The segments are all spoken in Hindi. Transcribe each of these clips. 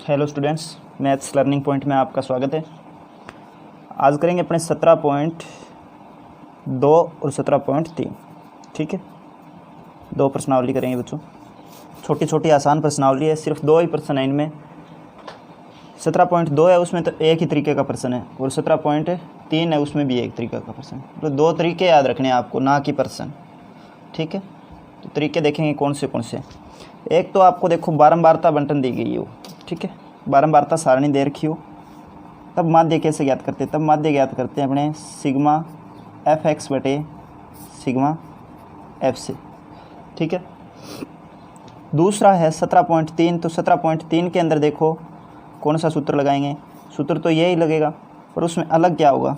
Hello students, maths learning point में आपका स्वागत है। आज करेंगे अपने 17.2 और 17.3। ठीक है, दो प्रश्नावली करेंगे बच्चों। छोटी छोटी आसान प्रश्नावली है, सिर्फ दो ही प्रश्न है इनमें। 17.2 है उसमें तो एक ही तरीके का प्रश्न है, और 17.3 है उसमें भी एक तरीके का प्रश्न है। तो दो तरीके याद रखने हैं आपको, ना कि प्रश्न। ठीक है, तो तरीके देखेंगे कौन से। एक तो आपको देखो बारंबारता बंटन दी गई हो। ठीक है, बारंबारता सारणी दे रखी हो, तब माध्य कैसे ज्ञात करते हैं? तब माध्य ज्ञात करते हैं अपने सिग्मा एफ एक्स बटे सिग्मा एफ से। ठीक है, दूसरा है 17.3। तो 17.3 के अंदर देखो कौन सा सूत्र लगाएंगे। सूत्र तो यही लगेगा, पर उसमें अलग क्या होगा?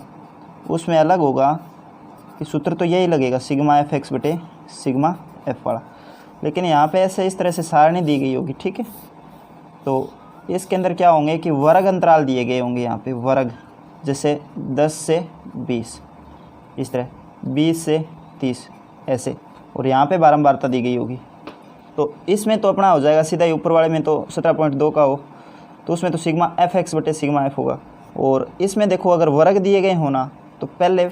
उसमें अलग होगा कि सूत्र तो यही लगेगा सिग्मा एफ एक्स बटे सिग्मा एफ वाला, लेकिन यहाँ पे ऐसे इस तरह से सारणी दी गई होगी। ठीक है, तो इसके अंदर क्या होंगे कि वर्ग अंतराल दिए गए होंगे। यहाँ पे वर्ग, जैसे 10 से 20, इस तरह 20 से 30 ऐसे, और यहाँ पे बारंबारता दी गई होगी। तो इसमें तो अपना हो जाएगा सीधा ही, ऊपर वाले में तो 17.2 का हो तो उसमें तो सिग्मा एफ एक्स बटे सिग्मा एफ होगा। और इसमें देखो अगर वर्ग दिए गए होना तो पहले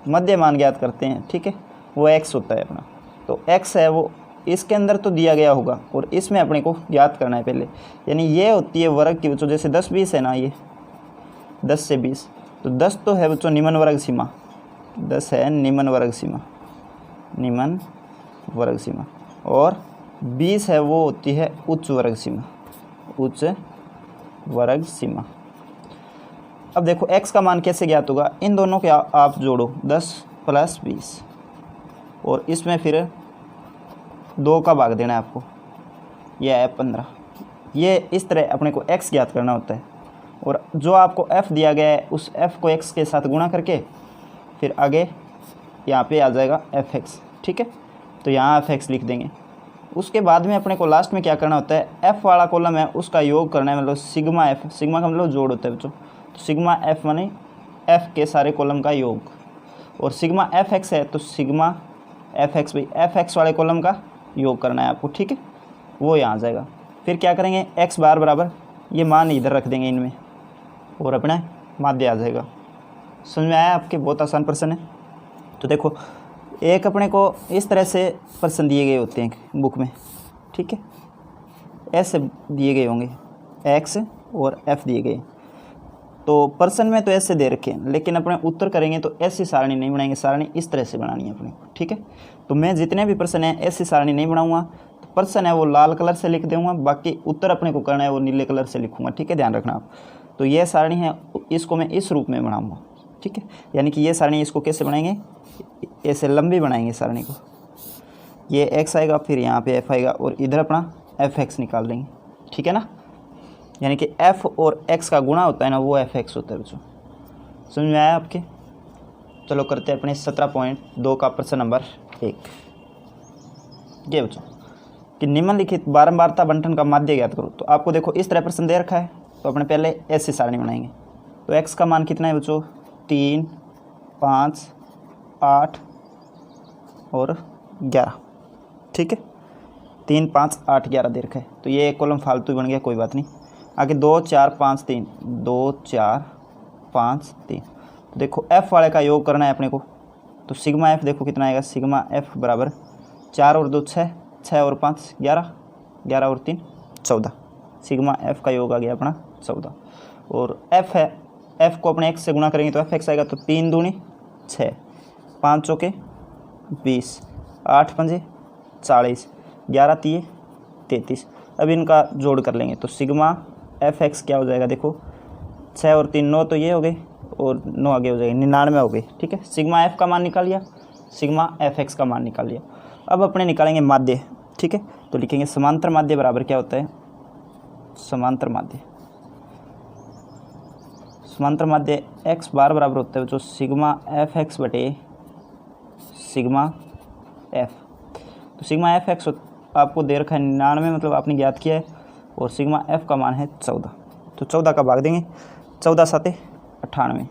मध्य मान ज्ञात करते हैं। ठीक है, वो एक्स होता है अपना, तो एक्स है वो इसके अंदर तो दिया गया होगा, और इसमें अपने को ज्ञात करना है पहले। यानी ये होती है वर्ग की बच्चों, जैसे 10-20 है ना, ये 10 से 20, तो 10 तो है बच्चों निम्न वर्ग सीमा, 10 है निम्न वर्ग सीमा, निम्न वर्ग सीमा, और 20 है वो होती है उच्च वर्ग सीमा, उच्च वर्ग सीमा। अब देखो x का मान कैसे ज्ञात होगा? इन दोनों के आप जोड़ो, 10 + 20, और इसमें फिर 2 का भाग देना है आपको, यह है 15। ये इस तरह अपने को x ज्ञात करना होता है, और जो आपको f दिया गया है उस f को x के साथ गुणा करके फिर आगे यहाँ पे आ जाएगा fx। ठीक है, तो यहाँ fx लिख देंगे। उसके बाद में अपने को लास्ट में क्या करना होता है, f वाला कॉलम है उसका योग करना है, मतलब सिग्मा f, सिग्मा का मतलब जोड़ होता है बच्चों। तो सिग्मा f माने f के सारे कॉलम का योग, और सिग्मा fx है तो सिग्मा fx भाई fx वाले कॉलम का योग करना है आपको। ठीक है, वो यहाँ आ जाएगा। फिर क्या करेंगे, x बार बराबर ये मान इधर रख देंगे इनमें, और अपना माध्य आ जाएगा। समझ में आया आपके? बहुत आसान प्रश्न है। तो देखो एक अपने को इस तरह से प्रश्न दिए गए होते हैं बुक में। ठीक है, ऐसे दिए गए होंगे, x और f दिए गए, तो प्रश्न में तो ऐसे दे रखे हैं, लेकिन अपने उत्तर करेंगे तो ऐसी सारणी नहीं बनाएंगे, सारणी इस तरह से बनानी है अपने को। ठीक है, तो मैं जितने भी प्रश्न हैं ऐसी सारणी नहीं बनाऊंगा। तो प्रश्न है वो लाल कलर से लिख दूंगा, बाकी उत्तर अपने को करना है वो नीले कलर से लिखूंगा। ठीक है, ध्यान रखना आप। तो ये सारणी है, इसको मैं इस रूप में बनाऊँगा। ठीक है, यानी कि ये सारणी इसको कैसे बनाएंगे, ऐसे लंबी बनाएंगे सारणी को। ये x आएगा, फिर यहाँ पे f आएगा, और इधर अपना fx निकाल देंगे। ठीक है ना, यानी कि f और x का गुणा होता है ना, वो fx होता है बच्चों। समझ में आया आपके? चलो करते हैं अपने 17.2 का प्रश्न नंबर 1। ये बच्चों कि निम्नलिखित बारंबारता बंटन का माध्य ज्ञात करो। तो आपको देखो इस तरह प्रश्न दे रखा है, तो अपने पहले ऐसी सारणी बनाएंगे। तो x का मान कितना है बच्चों? 3, 5, 8 और 11। ठीक है, 3, 5, 8, 11 दे रखा है, तो ये एक कॉलम फालतू बन गया, कोई बात नहीं। आगे 2, 4, 5, 3, 2, 4, 5, 3। तो देखो f वाले का योग करना है अपने को, तो सिग्मा f देखो कितना आएगा, सिग्मा f बराबर 4 और 2 6, 6 और 5 11, 11 और 3 14। सिग्मा f का योग आ गया अपना 14, और f है, f को अपने x से गुणा करेंगे तो fx आएगा, तो 3 दूनी 6, 5 चौके 20, 8 पंजे 40, 11 तिये 33। अब इनका जोड़ कर लेंगे, तो सिग्मा एफ एक्स क्या हो जाएगा, देखो 6 और 3 9, तो ये हो गए, और 9 आगे हो जाएगी 99 हो गई। ठीक है, सिग्मा एफ का मान निकाल लिया, सिग्मा एफ एक्स का मान निकाल लिया। अब अपने निकालेंगे माध्य। ठीक है, तो लिखेंगे समांतर माध्य बराबर क्या होता है, समांतर माध्य, समांतर माध्य x बार बराबर होता है जो सिग्मा एफ एक्स बटे सिग्मा एफ। तो सिग्मा एफ एक्स आपको दे रखा है 99, मतलब आपने ज्ञात किया है, और सिग्मा एफ का मान है 14। तो 14 का भाग देंगे, 14 7 98।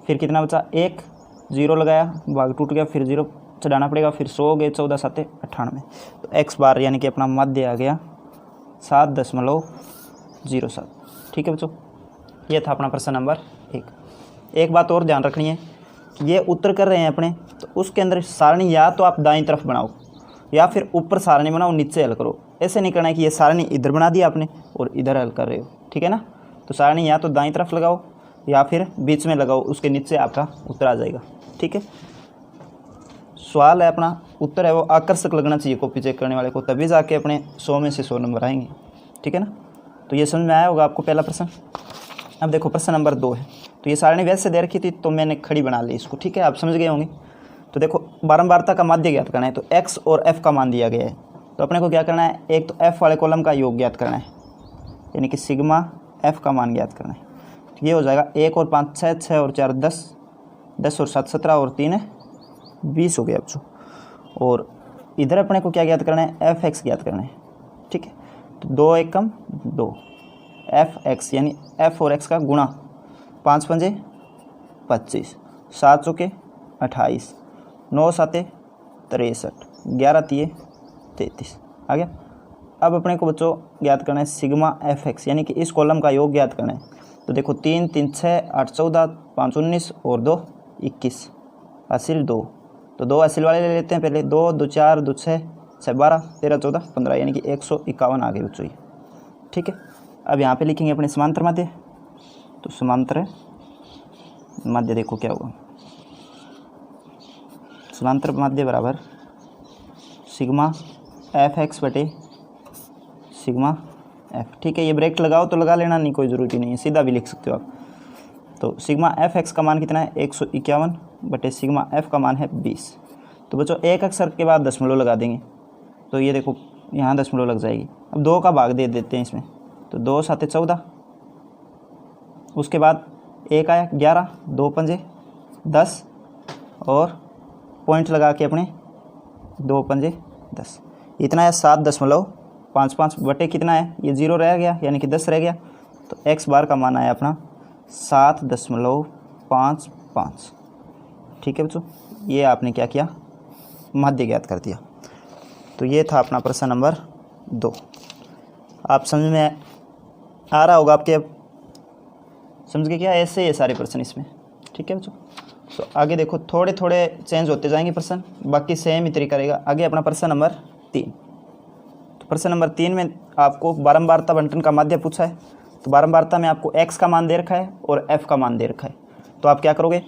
फिर कितना बचा, 1 0 लगाया, भाग टूट गया, फिर 0 चढ़ाना पड़ेगा, फिर 100 हो गए, 14 7 98। तो x बार यानी कि अपना माध्य आ गया 7.0 07। ठीक है बच्चों, ये था अपना प्रश्न नंबर 1। एक बात और ध्यान रखनी है, ये उत्तर कर रहे हैं अपने, तो उसके अंदर सारणी या तो आप दाईं तरफ बनाओ या फिर ऊपर सारणी बनाओ, नीचे हल करो। ऐसे नहीं करना है कि ये सारणी इधर बना दिया आपने और इधर हल कर रहे हो। ठीक है ना, तो सारणी या तो दाईं तरफ लगाओ या फिर बीच में लगाओ, उसके नीचे आपका उत्तर आ जाएगा। ठीक है, सवाल है अपना, उत्तर है वो आकर्षक लगना चाहिए कॉपी चेक करने वाले को, तभी जाके अपने 100 में से 100 नंबर आएंगे। ठीक है ना, तो ये समझ में आया होगा आपको पहला प्रश्न। अब देखो प्रश्न नंबर 2 है, तो ये सारणी वैसे दे रखी थी तो मैंने खड़ी बना ली इसको। ठीक है, आप समझ गए होंगे। तो देखो बारंबारता का माध्य ज्ञात करना है, तो x और f का मान दिया गया है, तो अपने को क्या करना है, एक तो f वाले कॉलम का योग ज्ञात करना है, यानी कि सिग्मा f का मान ज्ञात करना है। तो ये हो जाएगा 1 और 5 6, 6 और 4 10, 10 और 7 17 और 3 20 हो गया बच्चों। और इधर अपने को क्या ज्ञात करना है, fx ज्ञात करना है। ठीक है, तो 2 1 कम 2 fx, यानी f और x का गुणा, 5 पंजे 25, 7 चौके 28, 9 साते 63, 11 तिये 33 आ गया। अब अपने को बच्चों ज्ञात करना है सिग्मा fx, यानी कि इस कॉलम का योग ज्ञात करना है। तो देखो 3 3 6 8 14, 5 19 और 2 21, हासिल 2, तो 2 हासिल वाले ले लेते हैं पहले। 2 2 4 2 6 6 12 13 14 15, यानी कि 151 आ गए बच्चों ये। ठीक है, अब यहाँ पे लिखेंगे अपने समांतर माध्य, तो समांतर माध्य देखो क्या होगा, समांतर माध्य बराबर सिग्मा fx बटे सिग्मा f। ठीक है, ये ब्रैकेट लगाओ तो लगा लेना, नहीं कोई ज़रूरी नहीं है, सीधा भी लिख सकते हो आप। तो सिग्मा fx का मान कितना है, 151 बटे सिग्मा f का मान है 20। तो बच्चों एक अक्षर के बाद दशमलव लगा देंगे, तो ये देखो यहाँ दशमलव लग जाएगी। अब 2 का भाग दे देते हैं इसमें, तो 2 साते 14, उसके बाद 1 आया 11, 2 पंजे 10 और पॉइंट लगा के अपने 2 पंजे 10, इतना है 7.55 बटे कितना है, ये 0 रह गया यानी कि 10 रह गया। तो x बार का मान आया अपना 7.55। ठीक है बच्चों, ये आपने क्या किया, माध्य ज्ञात कर दिया। तो ये था अपना प्रश्न नंबर 2। आप समझ में आ रहा होगा आपके, अब समझ गए क्या, ऐसे ये सारे प्रश्न इसमें। ठीक है बच्चों, तो आगे देखो थोड़े थोड़े चेंज होते जाएंगे प्रश्न, बाकी सेम ही तरीका रहेगा। आगे अपना प्रश्न नंबर 3। तो प्रश्न नंबर 3 में आपको बारंबारता बंटन का माध्य पूछा है। तो बारंबारता में आपको x का मान दे रखा है और f का मान दे रखा है, तो आप क्या करोगे,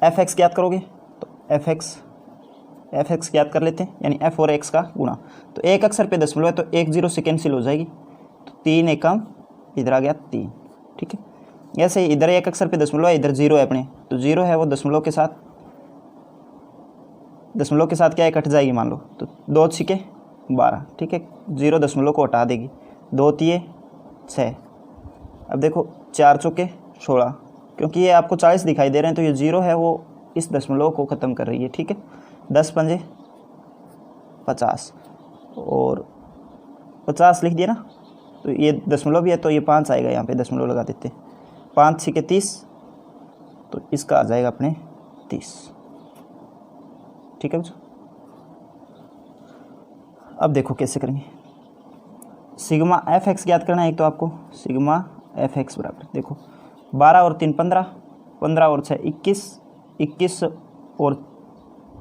fx ज्ञात करोगे। तो fx ज्ञात कर लेते हैं, यानी f और x का गुणा। तो एक अक्षर पे दशमलव है तो 1 0 से कैंसिल हो जाएगी, तो 3 एकम इधर आ गया 3। ठीक है, ऐसे ही इधर एक अक्षर पे दशमलव है, इधर 0 है अपने, तो 0 है वो दशमलव के साथ क्या है, कट जाएगी मान लो। तो 2 छिके 12। ठीक है, 0 दशमलव को हटा देगी, 2 तिये 6। अब देखो 4 चौके 16, क्योंकि ये आपको 40 दिखाई दे रहे हैं तो ये 0 है वो इस दशमलव को ख़त्म कर रही है। ठीक है, 10 पंजे 50 और 50 लिख दिया ना, तो ये दशमलव भी है तो ये 5 आएगा, यहाँ पे दशमलव लगा देते हैं। 5 छिके 30, तो इसका आ जाएगा अपने 30। ठीक है बच्चों, अब देखो कैसे करेंगे, सिग्मा fx ज्ञात करना है। एक तो आपको सिग्मा fx बराबर देखो 12 और 3 15, 15 और 6 21, 21 और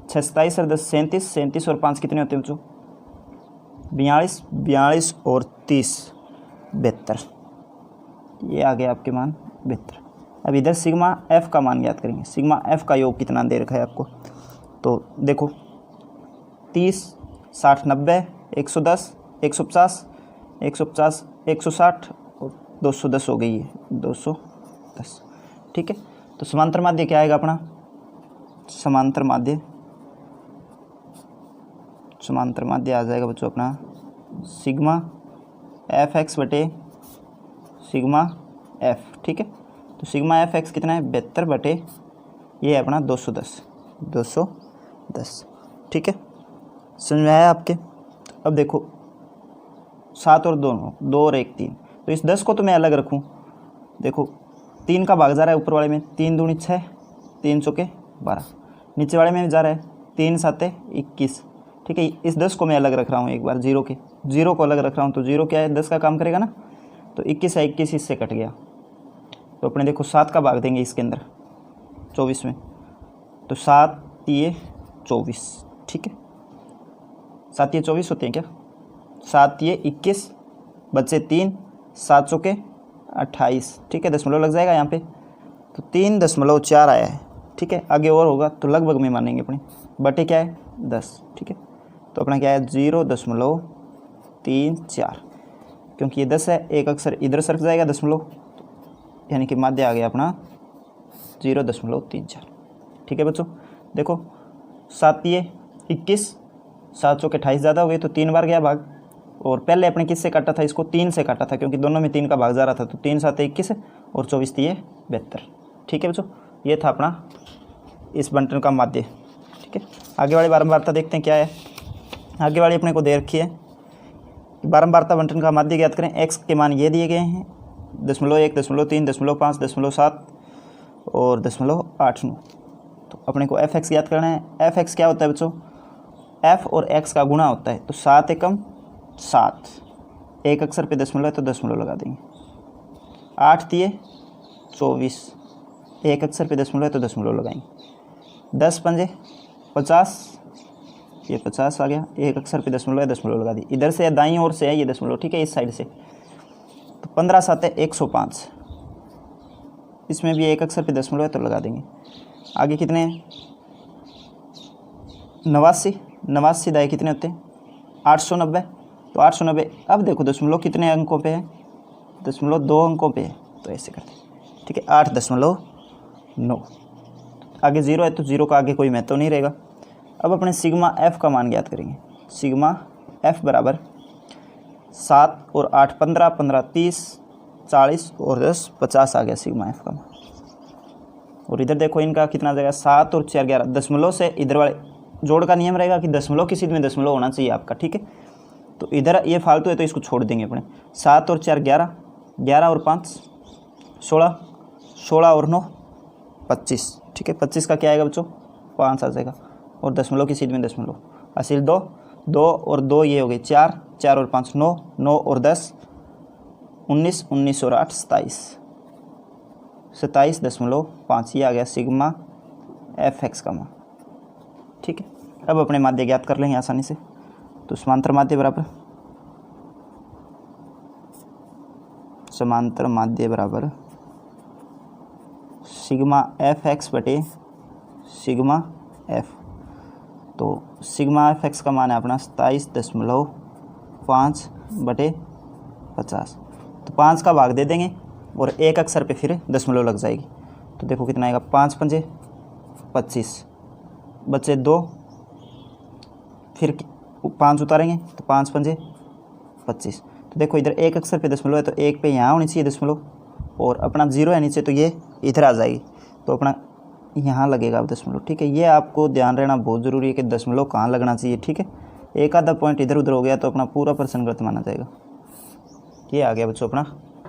6 27 और 10 37, 37 और 5 कितने होते हैं बच्चों, 42, 42 और 30 72, ये आ गया आपके मान 72। अब इधर सिग्मा f का मान ज्ञात करेंगे। सिग्मा f का योग कितना दे रखा है आपको, तो देखो 30 60 90 110 150 150 160 और 210 हो गई है 210। ठीक है, तो समांतर माध्य क्या आएगा अपना, समांतर माध्य आ जाएगा बच्चों अपना सिग्मा fx बटे सिग्मा f। ठीक है, तो सिग्मा fx कितना है, 72 बटे ये है अपना 210। ठीक है, समझ में आया आपके। अब देखो 7 और 2 और 1 3, तो इस 10 को तो मैं अलग रखूं। देखो 3 का भाग जा रहा है ऊपर वाले में, 3 दूनी 6, 3 चौके 12, नीचे वाले में जा रहा है 3 7 21। ठीक है, इस 10 को मैं अलग रख रहा हूँ एक बार, 0 को अलग रख रहा हूँ, तो 0 क्या है 10 का काम करेगा ना, तो 21 है, 21 इससे कट गया, तो अपने देखो 7 का भाग देंगे इसके अंदर 24 में, तो 7 ये 24, ठीक है। 7 ये 24 होते हैं क्या? 7 ये 21 बचे 3, 7 चौके 28, ठीक है। दशमलव लग जाएगा यहाँ पे, तो 3.4 आया है, ठीक है। आगे और होगा तो लगभग में मानेंगे अपने, बटे क्या है 10, ठीक है। तो अपना क्या है 0.34, क्योंकि ये 10 है, एक अक्षर इधर सरक जाएगा दशमलव, यानी कि माध्य आ गया अपना 0.34, ठीक है बच्चों। देखो 7 ये 21, 7 चौके 28 ज़्यादा हो गए, तो 3 बार गया भाग, और पहले अपने किससे काटा था? इसको 3 से काटा था, क्योंकि दोनों में 3 का भाग जा रहा था, तो 3 7 21 और 24 3 72, ठीक है बच्चों। ये था अपना इस बंटन का माध्य, ठीक है। आगे वाली बारंबारता देखते हैं क्या है। आगे वाली अपने को दे रखी है, बारंबारता बंटन का माध्य ज्ञात करें। एक्स के मान ये दिए गए हैं 0.1, 0.3, 0.5, 0.7 और 0.89। तो अपने को एफ एक्स ज्ञात करना है। एफ एक्स क्या होता है बच्चों? एफ और एक्स का गुणा होता है, तो 7 एकम 7, एक अक्षर पे दशमलव है तो दशमलव लगा देंगे। 8 तिये 24, एक अक्षर पे दशमलव है तो दशमलव लगाएंगे। 10 पंजे 50, ये 50 आ गया, एक अक्षर पे दशमलव है, दशमलव लगा दी। इधर से दाईं ओर से है ये दशमलव, ठीक है, इस साइड से। तो 15 7 है 105, इसमें भी एक अक्षर पे दशमलव है तो लगा देंगे। आगे कितने हैं? 89, 89 दाएँ कितने होते हैं? 890, तो 890। अब देखो दशमलव कितने अंकों पे है? दशमलव 2 अंकों पे है, तो ऐसे करते हैं, ठीक है। 8.9। आगे 0 है तो 0 का आगे कोई महत्व नहीं रहेगा। अब अपने सिग्मा एफ का मान ज्ञात करेंगे। सिग्मा एफ बराबर 7 और 8 15, 15 30, 40 और 10 50 आ गया सिग्मा एफ का मान। और इधर देखो इनका कितना आ जाएगा? 7 और 4 11। दशमलव से इधर वाले जोड़ का नियम रहेगा कि दशमलव की सीध में दशमलव होना चाहिए आपका, ठीक है। तो इधर ये फालतू है तो इसको छोड़ देंगे अपने। 7 और 4 11, 11 और 5 16, 16 और 9 25, ठीक है। 25 का क्या आएगा बच्चों? 5 आ जाएगा, और दशमलव की सीध में दशमलव। असील 2, 2 और 2 ये हो गए 4, 4 और 5 9, 9 और 10 19, 19 और 8 27, 27.5 ये आ गया सिग्मा एफ एक्स का मान, ठीक है। अब अपने माध्य ज्ञात कर लेंगे आसानी से। तो समांतर माध्य बराबर समांतर माध्य बराबर सिग्मा एफ एक्स बटे सिग्मा एफ। तो सिग्मा एफ एक्स का मान है अपना 27.5 बटे 50। तो 5 का भाग दे देंगे और एक अक्षर पे फिर दशमलव लग जाएगी। तो देखो कितना आएगा? 5 पंजे 25, बचे 2, फिर 5 उतारेंगे तो 5 पंजे 25। तो देखो इधर एक अक्षर पे दशमलव है तो एक पे यहाँ होनी चाहिए दशमलव, और अपना 0 है नीचे तो ये इधर आ जाएगी, तो अपना यहाँ लगेगा अब दशमलव, ठीक है। ये आपको ध्यान रहना बहुत ज़रूरी है कि दशमलव कहाँ लगना चाहिए, ठीक है। एक आधा पॉइंट इधर उधर हो गया तो अपना पूरा प्रश्न गलत माना जाएगा। ये आ गया बच्चों अपना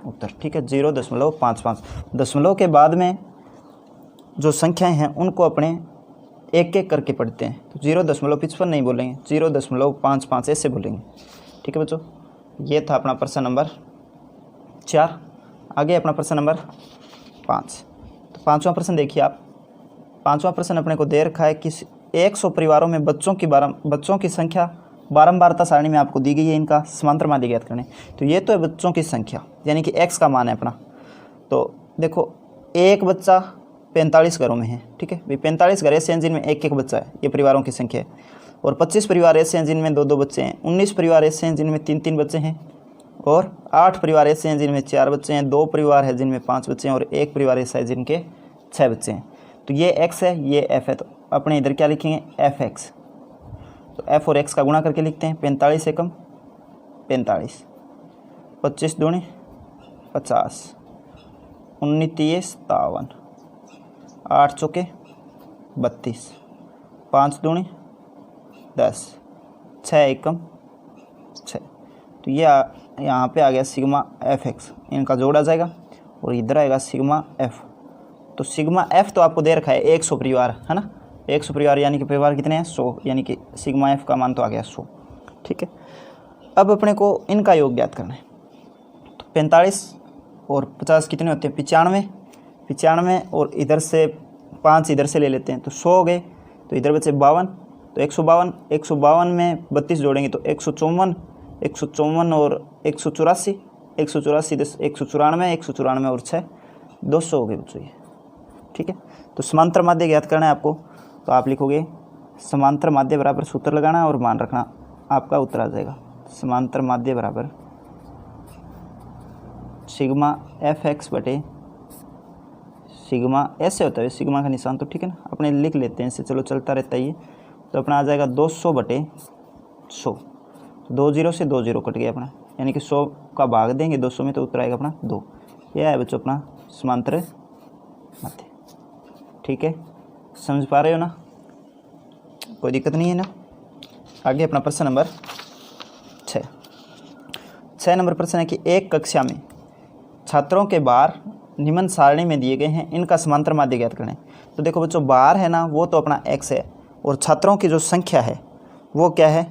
उत्तर, ठीक है। 0.55। दशमलव के बाद में जो संख्याएँ हैं उनको अपने एक एक करके पढ़ते हैं। तो 0.55 नहीं बोलेंगे, 0.55 ऐसे बोलेंगे, ठीक है बच्चों। ये था अपना प्रश्न नंबर 4। आगे अपना प्रश्न नंबर 5। तो 5वां प्रश्न देखिए आप। 5वां प्रश्न अपने को दे रखा है कि 100 परिवारों में बच्चों की संख्या बारंबारता सारणी में आपको दी गई है, इनका समांतर माध्य ज्ञात करने। तो ये तो है बच्चों की संख्या, यानी कि x का मान है अपना। तो देखो एक बच्चा 45 घरों में है, ठीक है भाई। 45 घर ऐसे हैं जिनमें एक एक बच्चा है, ये परिवारों की संख्या है। और 25 परिवार ऐसे हैं जिनमें 2 2 बच्चे हैं। 19 परिवार ऐसे हैं जिनमें 3 3 बच्चे हैं। और 8 परिवार ऐसे हैं जिनमें 4 बच्चे हैं। 2 परिवार है जिनमें 5 बच्चे हैं, और 1 परिवार ऐसा है जिनके 6 बच्चे हैं। तो ये x है, ये f है। तो अपने इधर क्या लिखेंगे? F x. तो f और x का गुणा करके लिखते हैं। 45 एकम 45, 25 दूनी 50, 19 तिये 57, 8 चौके 32, 5 दूनी 10, 6 एकम 6। तो ये यहाँ पे आ गया सिग्मा एफ एक्स, इनका जोड़ आ जाएगा, और इधर आएगा सिग्मा एफ। तो सिग्मा एफ तो आपको दे रखा है 100 परिवार, है ना। 100 परिवार यानी कि परिवार कितने हैं? 100, यानी कि सिग्मा एफ का मान तो आ गया 100, ठीक है। अब अपने को इनका योग ज्ञात करना है। तो 45 और 50 कितने होते हैं 95, 95 और इधर से 5 इधर से ले लेते हैं तो 100 हो गए, तो इधर बचे 52, तो 152, 152 में 32 जोड़ेंगे तो 154, 154 और 184, 184 194, 194 और 6 200 हो गए बच्चों ये। ठीक है, तो समांतर माध्य ज्ञात करना है आपको, तो आप लिखोगे समांतर माध्य बराबर सूत्र लगाना और मान रखना, आपका उत्तर आ जाएगा। समांतर माध्य बराबर सिग्मा एफ एक्स बटे सिग्मा, ऐसे होता है सिग्मा का निशान तो ठीक है ना, अपने लिख लेते हैं इसे, चलो चलता रहता है ये, तो अपना आ जाएगा 200 बटे 100, 2 0 से 2 0 कट गया अपना, यानी कि 100 का भाग देंगे 200 में तो उत्तर आएगा अपना 2। यह है बच्चों अपना समांतर माध्य। ठीक है, समझ पा रहे हो ना, कोई दिक्कत नहीं है ना। आगे अपना प्रश्न नंबर 6 नंबर प्रश्न है कि एक कक्षा में छात्रों के बार निम्न सारणी में दिए गए हैं, इनका समांतर माध्य ज्ञात करें। तो देखो बच्चों, बार है ना वो तो अपना x है, और छात्रों की जो संख्या है वो क्या है,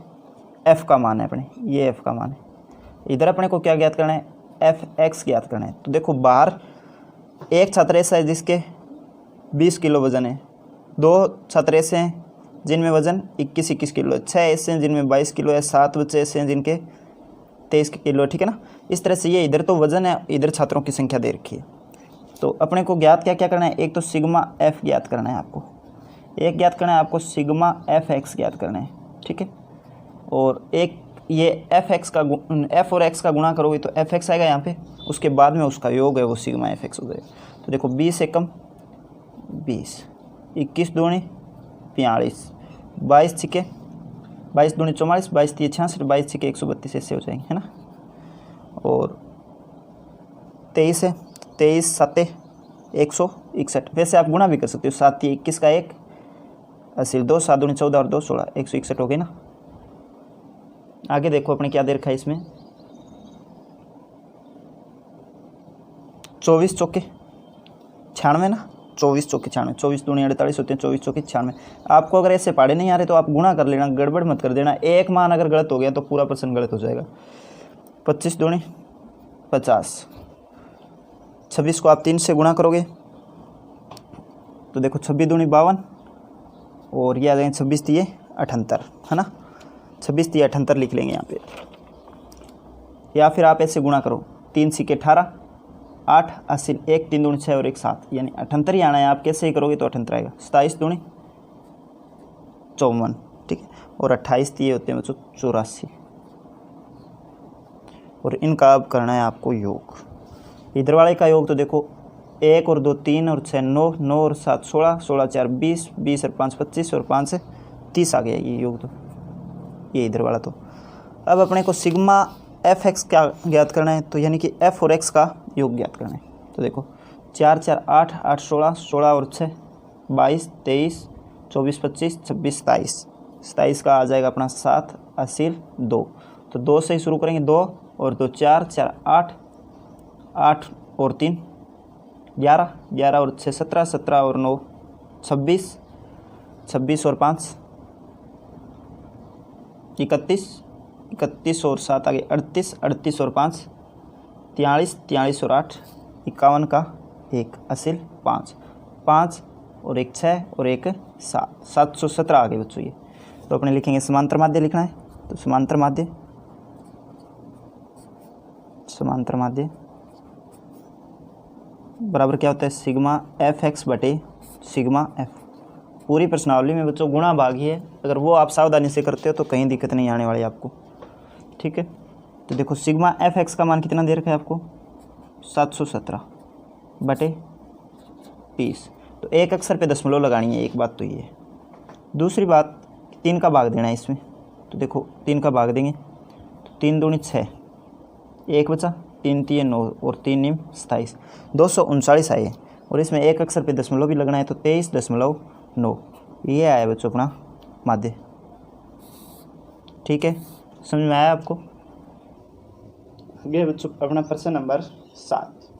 f का मान है अपने, ये f का मान है। इधर अपने को क्या ज्ञात करना है, fx ज्ञात करना है। तो देखो बाहर एक छात्र ऐसा है जिसके 20 किलो वजन है, 2 छात्र ऐसे हैं जिनमें वजन 21 किलो है, 6 ऐसे हैं जिनमें 22 किलो है, 7 बच्चे ऐसे हैं जिनके 23 किलो है। ठीक है ना, इस तरह से ये इधर तो वजन है, इधर छात्रों की संख्या दे रखी है। तो अपने को ज्ञात क्या क्या करना है, एक तो सिग्मा एफ ज्ञात करना है आपको, एक ज्ञात करना है आपको सिग्मा एफ एक्स ज्ञात करना है। ठीक है, और एक ये एफ एक्स का एफ और एक्स का गुणा करोगे तो एफ एक्स आएगा यहाँ पे, उसके बाद में उसका योग है वो सिग्मा एफ एक्स हो जाएगा। तो देखो 20 एकम 20, 21 दूनी 42, 22 छिके 22 दूनी 44, 22 3 66, 22 छिके 132 ऐसे हो जाएंगे है ना। और 23 है, 23 7 161, वैसे आप गुणा भी कर सकते हो, 7 21 का 1 80 2, 7 दूनी 14 और 2 16, 161 हो गई ना। आगे देखो अपने क्या दे रखा है इसमें, 24 चौके 96 ना, 24 चौके 96, 24 दूनी 48 होते हैं, 24 चौके 96। आपको अगर ऐसे पढ़े नहीं आ रहे तो आप गुणा कर लेना, गड़बड़ मत कर देना, एक मान अगर गलत हो गया तो पूरा प्रश्न गलत हो जाएगा। 25 दूनी 50, 26 को आप 3 से गुणा करोगे तो देखो 26 दूनी 52, और ये आ जाएंगे 26 3 78 है ना, 26 3 78 लिख लेंगे यहाँ पे। या फिर आप ऐसे गुणा करो, 3 सिक्के 18, 8 80, 1 3 दूनी 6 और 1 7, यानी 78 ही आना है। आप कैसे ही करोगे तो 78 आएगा। 27 दूनी 54, ठीक है, और 28 ये होते हैं बच्चों 84, और इनका अब करना है आपको योग। इधर वाले का योग तो देखो 1 और 2 3 और 6 9, 9 और 7 16, 16 4 20, 20 और 5 25 और 5 से 30 आ गया ये योग, तो ये इधर वाला। तो अब अपने को सिग्मा एफ एक्स क्या ज्ञात करना है, तो यानी कि एफ और एक्स का योग ज्ञात करना है। तो देखो 4 4 8 8 16, 16 और 6 22 23 24 25 26 27, 27 का आ जाएगा अपना 7 80 2, तो 2 से ही शुरू करेंगे, 2 और 2 4 4 8 8 और 3 11, 11 और 6 17, 17 और 9 26, 26 और 5 31, 31 और 7 आगे 38, 38 और 5 43, 43 और 8 51 का 1 80 5, 5 और 1 6 और 1 7, 717 आगे बच्चों ये। तो अपने लिखेंगे समांतर माध्य लिखना है, तो समांतर माध्य बराबर क्या होता है, सिग्मा एफ एक्स बटे सिग्मा एफ। पूरी प्रश्नावली में बच्चों गुणा भाग ही है, अगर वो आप सावधानी से करते हो तो कहीं दिक्कत नहीं आने वाली आपको। ठीक है, तो देखो सिग्मा एफ एक्स का मान कितना दे रखा है आपको, 717 बटे 30, तो एक अक्षर पे दशमलव लगानी है, एक बात तो ये है। दूसरी बात 3 का भाग देना है इसमें, तो देखो 3 का भाग देंगे तो 3 दूनी 6, 1 बचा, 3 3 9 और 3 निम 27, 239 आए, और इसमें एक अक्षर पे दशमलव भी लगना है तो 23.9, ये आया बच्चों अपना माध्य। ठीक है, समझ में आया आपको। आगे बच्चों अपना प्रश्न नंबर 7।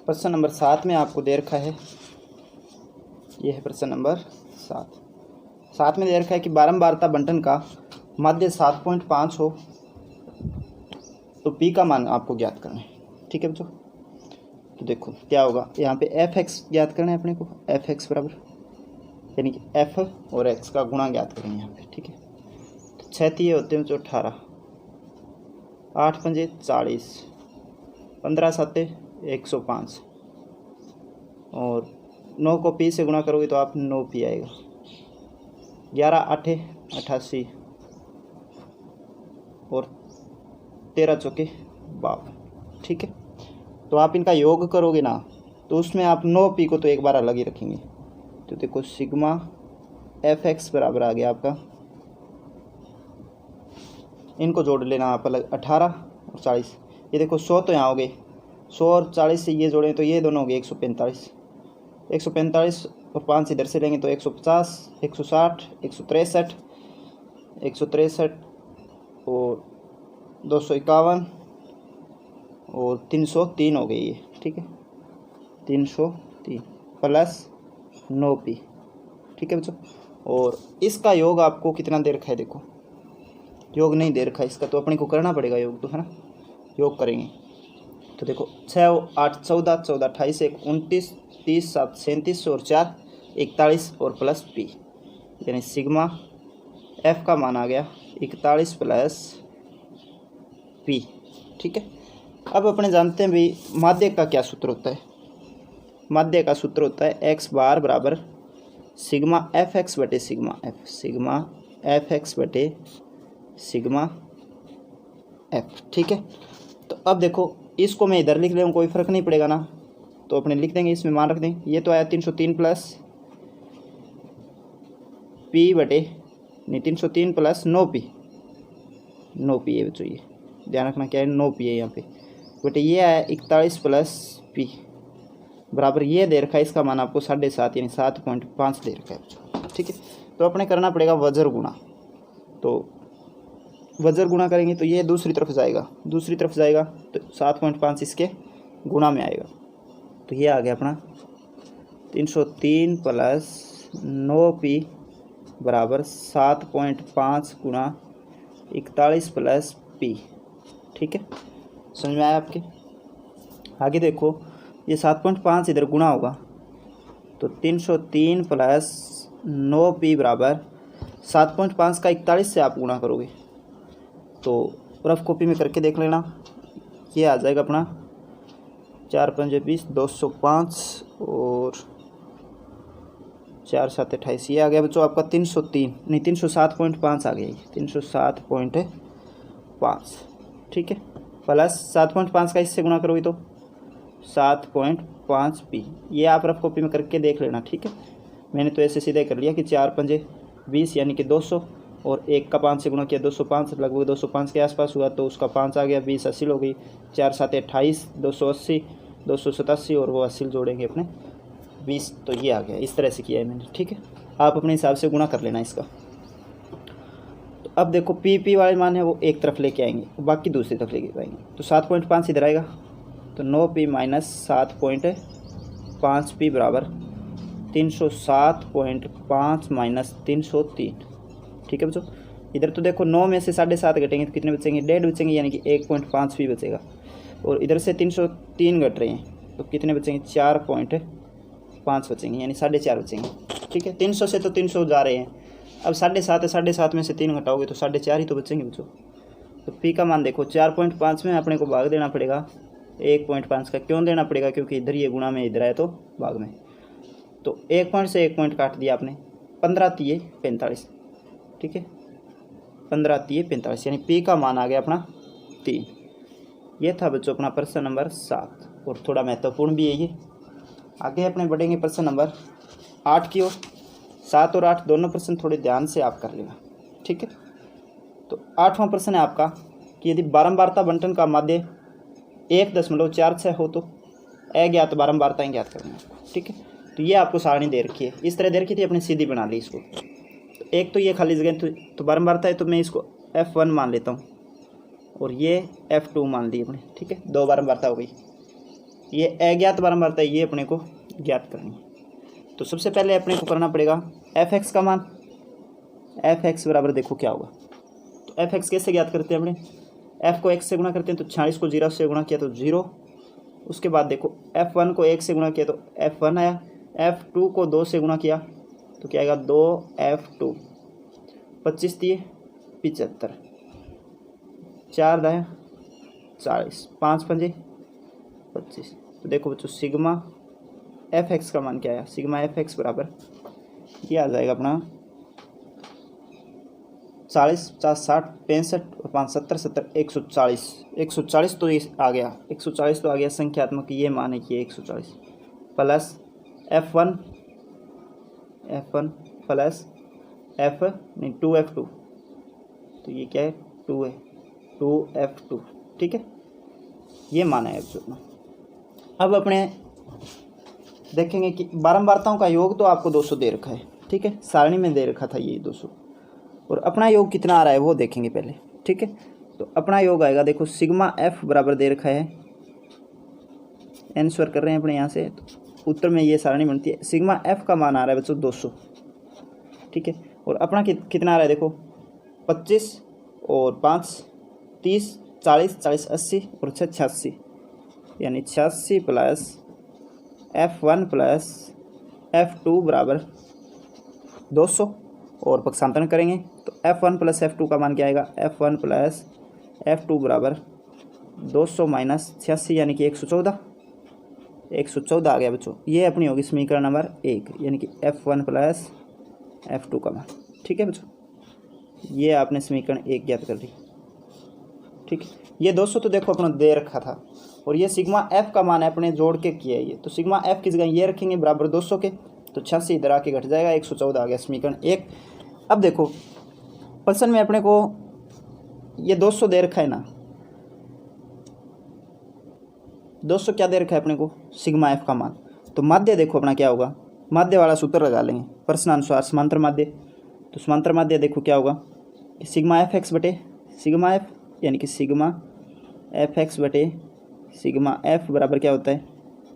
प्रश्न नंबर 7 में आपको दे रखा है, यह है प्रश्न नंबर 7 में दे रखा है कि बारंबारता बंटन का माध्य 7.5 हो तो पी का मान आपको ज्ञात करना है, ठीक है बच्चों। तो देखो क्या होगा, यहाँ पे एफ एक्स ज्ञात करना है अपने को, एफ एक्स बराबर यानी कि एफ और एक्स का गुणा ज्ञात करेंगे यहाँ पे, ठीक है। तो 6 तिये होते हैं बच्चों 18, 8 पंजे 40, 15 साते 105 और 9 को पी से गुणा करोगे तो आप 9 पी आएगा, 11 आठे 88 और 13 चौके 52, ठीक है। तो आप इनका योग करोगे ना तो उसमें आप 9 पी को तो एक बार अलग ही रखेंगे। तो देखो सिग्मा एफ एक्स बराबर आ गया आपका, इनको जोड़ लेना आप अलग, 18 और 40। ये देखो 100 तो यहाँ हो गए, 100 और 40 से ये जोड़ें तो ये दोनों हो गए 145, 145 और 5 इधर से लेंगे तो 150, 160, 163, 163 और 251 और 303 हो गई ये, ठीक है। 303 प्लस 9 पी, ठीक है बच्चों। और इसका योग आपको कितना दे रखा है, देखो योग नहीं दे रखा है इसका, तो अपने को करना पड़ेगा योग, तो है ना, योग करेंगे। तो देखो 6 8 14, 14 28 1 29, 30 7 37 और 4 41 और प्लस पी, यानी सिग्मा एफ का मान आ गया 41 प्लस पी, ठीक है। अब अपने जानते हैं भाई माध्य का क्या सूत्र होता है। माध्य का सूत्र होता है एक्स बार बराबर सिग्मा एफ एक्स बटे sigma F, sigma F x बटे सिग्मा एफ, ठीक है। तो अब देखो इसको मैं इधर लिख लूँ कोई फ़र्क नहीं पड़ेगा ना, तो अपने लिख देंगे, इसमें मान रख देंगे। ये तो आया 303 प्लस पी बटे नहीं 303 प्लस 9 पी, 9 पी है बच्चों, ये ध्यान रखना क्या है 9 पी है यहाँ पे बटे ये आया 41 प्लस पी बराबर ये दे रखा है, इसका मान आपको 7.5 यानी 7.5 दे रखा है बच्चों, ठीक है। तो अपने करना पड़ेगा वज्र गुणा, तो वज्र गुणा करेंगे तो ये दूसरी तरफ जाएगा, दूसरी तरफ जाएगा तो 7.5 इसके गुणा में आएगा। तो ये आ गया अपना 303 प्लस 9 पी बराबर 7.5 गुणा 41 प्लस पी, ठीक है। समझ में आया आपके। आगे देखो ये 7.5 इधर गुणा होगा तो 303 प्लस 9 पी बराबर 7.5 का 41 से आप गुणा करोगे तो रफ कॉपी में करके देख लेना, ये आ जाएगा अपना 4 पंजे 20, 205 और 4 7 28, ये आ गया बच्चों आपका 303 नहीं 307.5 आ गया, 307.5, ठीक है। प्लस 7.5 का इससे गुणा करोगे तो 7.5 पी, ये आप रफ कॉपी में करके देख लेना, ठीक है। मैंने तो ऐसे सीधे कर लिया कि 4 पंजे 20 यानी कि 200 और 1 का 5 से गुणा किया 205, लगभग 205 के आसपास हुआ तो उसका 5 आ गया, 20 80 हो गई, 4 7 28, 280, 287 और वो 80 जोड़ेंगे अपने 20, तो ये आ गया। इस तरह से किया है मैंने, ठीक है। आप अपने हिसाब से गुणा कर लेना इसका। तो अब देखो पी वाले मान है वो एक तरफ लेके आएंगे, बाकी दूसरी तरफ लेके आएंगे, तो 7.5 इधर आएगा तो 9 पी माइनस 7.5 पी बराबर 307.5 माइनस 303, ठीक है बच्चों। इधर तो देखो 9 में से 7.5 घटेंगे तो कितने बचेंगे, 1.5 बचेंगे यानी कि 1.5 पी बचेगा, और इधर से 303 घट रहे हैं तो कितने बचेंगे 4.5 बचेंगे यानी 4.5 बचेंगे, ठीक है। 300 से तो 300 जा रहे हैं, अब 7.5 है, 7.5 में से 3 घटाओगे तो 4.5 ही तो बचेंगे बच्चों। तो पी का मान देखो 4.5 में अपने को भाग देना पड़ेगा 1.5 का, क्यों देना पड़ेगा क्योंकि इधर ये गुणा में इधर आए तो भाग में, तो 1 पॉइंट से 1 पॉइंट काट दिया आपने, 15 तिये 45, ठीक है, 15 तिये 45 यानी पी का मान आ गया अपना 3। ये था बच्चों अपना प्रश्न नंबर 7 और थोड़ा महत्वपूर्ण भी है ये। आगे अपने बढ़ेंगे प्रश्न नंबर 8 की ओर। 7 और 8 दोनों प्रश्न थोड़े ध्यान से आप कर लेना, ठीक है। तो 8वां प्रश्न है आपका कि यदि बारंबारता बंटन का माध्य 1.46 हो तो अज्ञात बारंबारताएं ज्ञात करना है, ठीक है। तो ये आपको सारणी दे रखी है, इस तरह दे रखी थी, अपने सीधी बना ली इसको। तो एक तो ये खाली जगह तो बारंबारता है तो मैं इसको F1 मान लेता हूँ और ये F2 मान ली अपने, ठीक है, 2 बारंबारता हो गई। ये अज्ञात बारंबारता है, ये अपने को ज्ञात करनी है। तो सबसे पहले अपने को करना पड़ेगा Fx का मान, Fx बराबर देखो क्या होगा, तो Fx कैसे ज्ञात करते हैं अपने, f को 1 से गुणा करते हैं तो 46 को 0 से गुणा किया तो 0। उसके बाद देखो f1 को 1 से गुणा किया तो f1 आया, f2 को 2 से गुणा किया तो क्या आएगा 2f2। 25 दिए 75, 4 दाएँ 40, 5 पंजे 25। तो देखो बच्चों सिग्मा fx का मान क्या आया, सिग्मा fx बराबर ये आ जाएगा अपना 40, 50, 60, 65 और 5, 70, 70, 140। 140 तो ये आ गया, 140 तो आ गया संख्यात्मक, ये मान है कि 140 प्लस f1 प्लस नहीं 2f2, तो ये क्या है 2 है 2f2। ठीक है, ये मान है अपना। अब अपने देखेंगे कि बारंबारताओं का योग तो आपको 200 दे रखा है, ठीक है, सारणी में दे रखा था ये 200, और अपना योग कितना आ रहा है वो देखेंगे पहले। ठीक है, तो अपना योग आएगा देखो सिग्मा f बराबर दे रखा है, आंसर कर रहे हैं अपने यहाँ से, तो उत्तर में ये सारणी बनती है। सिग्मा f का मान आ रहा है बच्चों 200। ठीक है, और अपना कितना आ रहा है देखो 25 और 5 30, 40, 40 80 और 6 86, यानी 86 प्लस f1 प्लस f2 बराबर 200। और पक्षांतरण करेंगे तो f1 प्लस f2 का मान क्या आएगा, f1 प्लस f2 बराबर 200 माइनस 86 यानी कि 114। 114 आ गया बच्चों, ये अपनी होगी समीकरण नंबर 1, यानी कि f1 प्लस f2 का मान। ठीक है बच्चों, ये आपने समीकरण 1 ज्ञात कर ली। ठीक है, ये 200 तो देखो अपना दे रखा था, और ये सिग्मा f का मान है अपने जोड़ के किया है ये, तो सिग्मा f की जगह ये रखेंगे बराबर 200 के, तो 86 इधर आके घट जाएगा, 114 आ गया समीकरण 1। अब देखो प्रश्न में अपने को ये 200 दे रखा है ना, 200 क्या दे रखा है अपने को, सिग्मा f का मान। तो माध्य देखो अपना क्या होगा, माध्य वाला सूत्र लगा लेंगे प्रश्नानुसार समांतर माध्य। तो समांतर माध्य देखो क्या होगा, सिग्मा एफ एक्स बटे सिग्मा एफ, यानी कि सिग्मा एफ एक्स बटे सिग्मा एफ बराबर क्या होता है,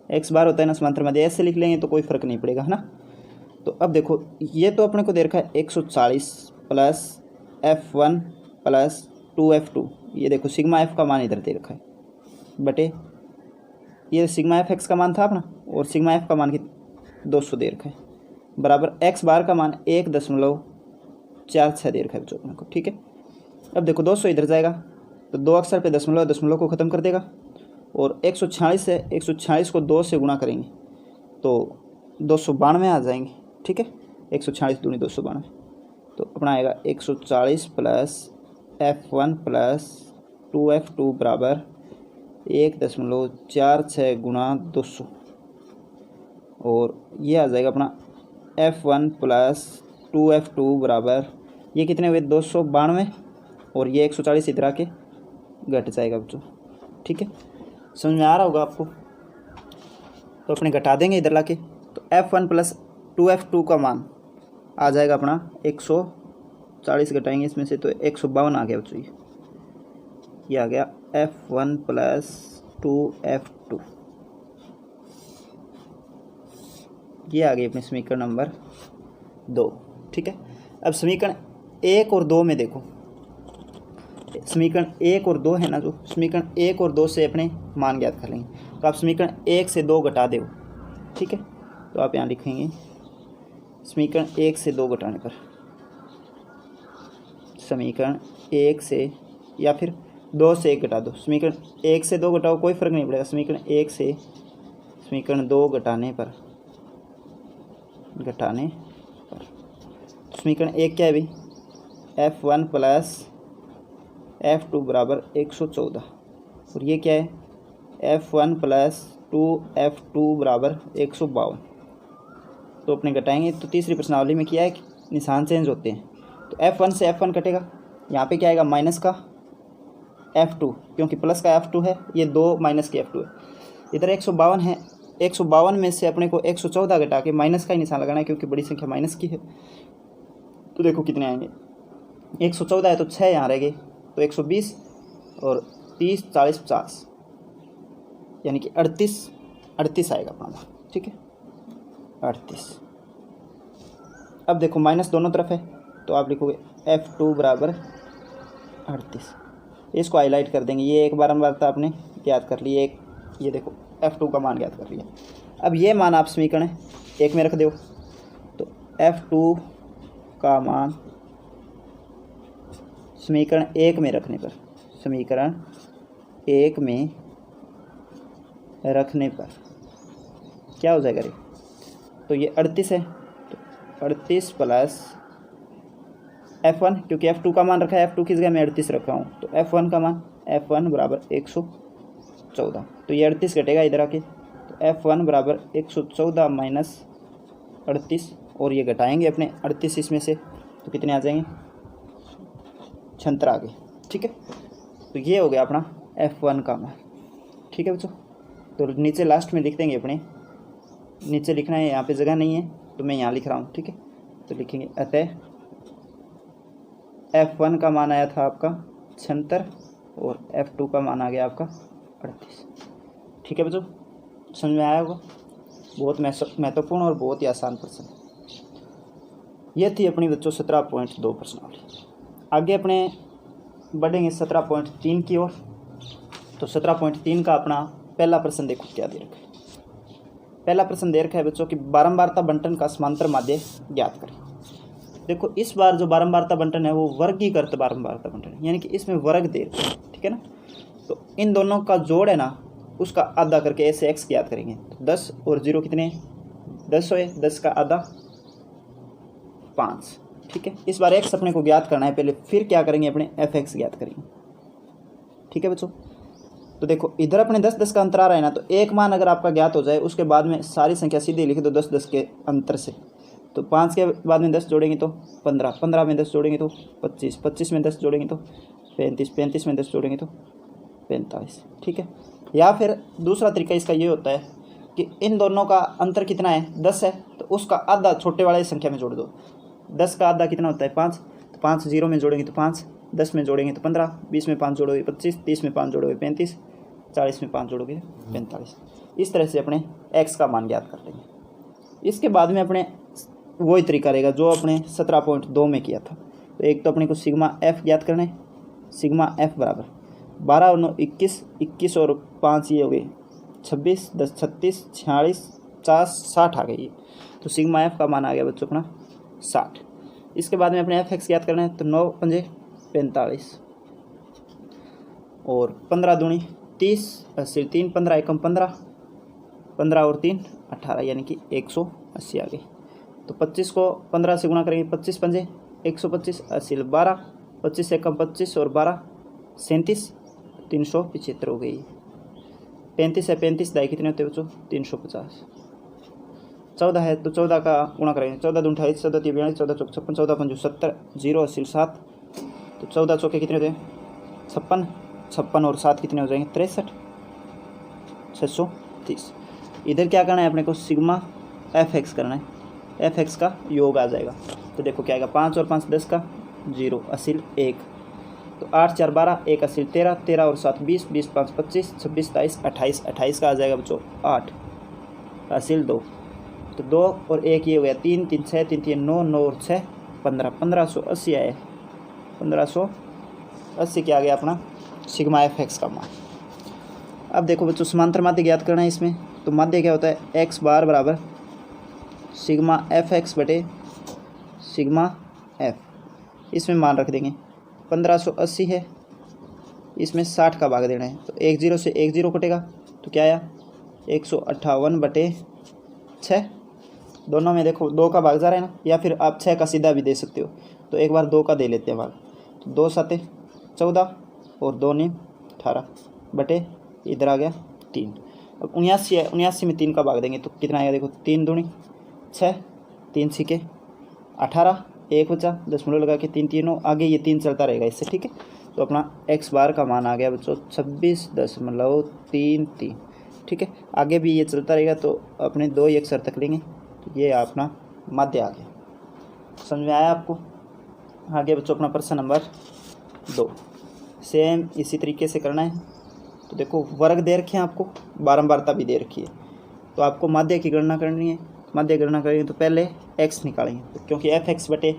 एक्स बार होता है ना समांतर माध्य, ऐसे लिख लेंगे तो कोई फर्क नहीं पड़ेगा, है ना। तो अब देखो ये तो अपने को दे रखा है 140 प्लस f1 प्लस 2f2, ये देखो सिग्मा f का मान इधर दे रखा है बटे ये सिग्मा एफ एक्स का मान था अपना, और सिग्मा एफ का मान की 200 दे रखा है बराबर एक्स बार का मान 1.46 दे रखा है बच्चों अपने को। ठीक है, अब देखो 200 इधर जाएगा तो 2 अक्षर पे दशमलव को ख़त्म कर देगा, और 146 है, 146 को 2 से गुणा करेंगे तो 292 आ जाएंगे। ठीक है, 146 दूनी 292, तो अपना आएगा 140 प्लस f1 प्लस 2f2 बराबर 1.46 गुणा 200, और ये आ जाएगा अपना f1 प्लस 2f2 बराबर ये कितने हुए 292, और ये 140 इधर आके घट जाएगा बच्चों। ठीक है, समझ में आ रहा होगा आपको, तो अपने घटा देंगे इधर लाके, तो f1 प्लस 2f2 का मान आ जाएगा अपना 140 घटाएंगे इसमें से तो 152 आ गया बच्चों, ये आ गया f1 प्लस 2f2, ये आ गई अपनी समीकरण नंबर 2। ठीक है, अब समीकरण 1 और 2 में देखो, समीकरण 1 और 2 है ना, जो समीकरण 1 और 2 से अपने मान ज्ञात कर लेंगे, तो आप समीकरण 1 से 2 घटा दो। ठीक है, तो आप यहाँ लिखेंगे समीकरण 1 से 2 घटाने पर, समीकरण 1 से या फिर 2 से 1 घटा दो, समीकरण 1 से 2 घटाओ कोई फ़र्क नहीं पड़ेगा, समीकरण 1 से समीकरण 2 घटाने पर समीकरण 1 क्या है भाई, f1 प्लस f2 बराबर 114, और ये क्या है f1 प्लस 2f2 बराबर 152। तो अपने घटाएंगे तो तीसरी प्रश्नावली में क्या है कि निशान चेंज होते हैं, तो f1 से f1 कटेगा, यहाँ पे क्या आएगा माइनस का f2, क्योंकि प्लस का f2 है, ये 2 माइनस की f2 है, इधर 152 है, 152 में से अपने को 114 घटा के माइनस का ही निशान लगाना है, क्योंकि बड़ी संख्या माइनस की है। तो देखो कितने आएंगे, 114 है तो 6 यहाँ रह गए, तो 120 और 30 40 50, यानी कि 38 आएगा अपना। ठीक है, 38। अब देखो माइनस दोनों तरफ है, तो आप लिखोगे f2 बराबर 38। इसको हाईलाइट कर देंगे। ये एक बारंबारता आपने ज्ञात कर ली, एक ये देखो F2 का मान ज्ञात कर लिया। अब ये मान आप समीकरण 1 में रख दो, तो F2 का मान समीकरण 1 में रखने पर, समीकरण 1 में रखने पर क्या हो जाएगा रे, तो ये 38 है, तो 38 प्लस F1, क्योंकि F2 का मान रखा है, F2 किस जगह मैं 38 रखा हूँ, तो F1 का मान F1 बराबर 114, तो ये 38 घटेगा इधर आके, तो F1 बराबर 114 माइनस 38, और ये घटाएंगे अपने 38 इसमें से, तो कितने आ जाएंगे 76 आ गए। ठीक है, तो ये हो गया अपना F1 का मान। ठीक है बच्चों, तो नीचे लास्ट में लिख देंगे अपने, नीचे लिखना है, यहाँ पे जगह नहीं है तो मैं यहाँ लिख रहा हूँ। ठीक है, तो लिखेंगे अतः F1 का मान आया था आपका 76 और F2 का मान आ गया आपका 38। ठीक है बच्चों, समझ में आया होगा। बहुत महत्वपूर्ण और बहुत ही आसान प्रश्न है। ये थी अपनी बच्चों 17.2 प्रश्नावली। आगे अपने बढ़ेंगे 17.3 की ओर। तो 17.3 का अपना पहला प्रश्न देखो क्या दे रखा है। पहला प्रश्न दे रखा है बच्चों कि बारंबारता बंटन का समांतर माध्य ज्ञात करें। देखो इस बार जो बारंबारता बंटन है वो वर्गीकृत बारंबारता बंटन है, यानी कि इसमें वर्ग दे रखा है। ठीक है ना, तो इन दोनों का जोड़ है ना, उसका आधा करके ऐसे x ज्ञात करेंगे। तो 10 और 0 कितने, 10 है, 10 का आधा 5। ठीक है, इस बार x अपने को ज्ञात करना है पहले, फिर क्या करेंगे अपने fx ज्ञात करेंगे। ठीक है बच्चों, तो देखो इधर अपने 10-10 का अंतर आ रहा है ना, तो एक मान अगर आपका ज्ञात हो जाए उसके बाद में सारी संख्या सीधे लिख दो 10-10 के अंतर से। तो 5 के बाद में 10 जोड़ेंगे तो 15, 15 में 10 जोड़ेंगे तो 25, 25 में 10 जोड़ेंगे तो 35, 35 में 10 जोड़ेंगे तो 45। ठीक है, या फिर दूसरा तरीका इसका ये होता है कि इन दोनों का अंतर कितना है, 10 है, तो उसका आधा छोटे वाले संख्या में जोड़ दो। 10 का आधा कितना होता है 5, तो 5 0 में जोड़ेंगे तो 5, 10 में जोड़ेंगे तो 15, 20 में 5 जोड़ोगे 25, 30 में 5 जोड़ोगे 35, 40 में 5 जोड़ोगे 45। इस तरह से अपने x का मान ज्ञात कर लेंगे। इसके बाद में अपने वही तरीका रहेगा जो अपने 17.2 में किया था। तो एक तो अपने को सिग्मा f ज्ञात करना है। सिग्मा f बराबर 12 और 9 21, 21 और 5 ये हो गए 26, 10 36, 46, 50, 60 आ गई। तो सिग्मा f का मान आ गया बच्चों अपना 60। इसके बाद में अपने fx ज्ञात करना है। तो 9 पंजे 45 और 15 दूनी 30, 80 3 15 एकम 15, 15 और 3 18, यानी कि 180 आ गई। तो 25 को 15 से गुणा करेंगे, 25 पंजे 125, 80 12, 25 से कम 25 और 12 37, 375 हो गई। 35 है, 35 दाई कितने होते हैं बच्चों 350। 14 है तो 14 का गुणा करेंगे, 14 दूनी 28, 14 3 42, 14 चौक 56, 14 पंजू 70, 0 80 7। तो 14 चौके कितने होते हैं 56, 56 और 7 कितने हो जाएंगे 63, 630। इधर क्या करना है अपने को सिग्मा fx करना है, fx का योग आ जाएगा। तो देखो क्या आएगा 5 और 5 10 का 0 80 1, तो 8 4 12, 1 80 13, 13 और 7 20, 20 5 25, 26 27 28, 28 का आ जाएगा बच्चों 8 80 2। तो 2 और 1 ये हो गया 3 3 6 3 3 9, 9 और 6 15, 1580 आए। 1580 क्या आ गया अपना सिग्मा fx का मान। अब देखो बच्चों समांतर माध्य ज्ञात करना है इसमें। तो माध्य क्या होता है x बार बराबर सिग्मा fx बटे सिग्मा f। इसमें मान रख देंगे 1580 है, इसमें 60 का भाग देना है। तो 1 0 से 1 0 कटेगा तो क्या आया 158 बटे 6। दोनों में देखो 2 का भाग जा रहा है ना, या फिर आप 6 का सीधा भी दे सकते हो। तो एक बार 2 का दे लेते हैं भाग। तो 2 7 14 और 2 9 18 बटे इधर आ गया 3। अब 79 है, 79 में 3 का भाग देंगे तो कितना आएगा देखो 3 दूनी 6, 3 छिके 18, 1 बचा 10 लगा के 3 3 9, आगे ये 3 चलता रहेगा इससे। ठीक है, तो अपना x बार का मान आ गया बच्चों 26.33। ठीक है, आगे भी ये चलता रहेगा तो अपने 2 ही अक्षर तक लेंगे। तो ये अपना माध्य आ गया। समझ में आया आपको। आगे बच्चों अपना प्रश्न नंबर 2 सेम इसी तरीके से करना है। तो देखो वर्ग दे रखे हैं आपको, बारंबारता भी दे रखी है। तो आपको माध्य की गणना करनी है। माध्य गणना करेंगे तो पहले x निकालेंगे, तो क्योंकि fx बटे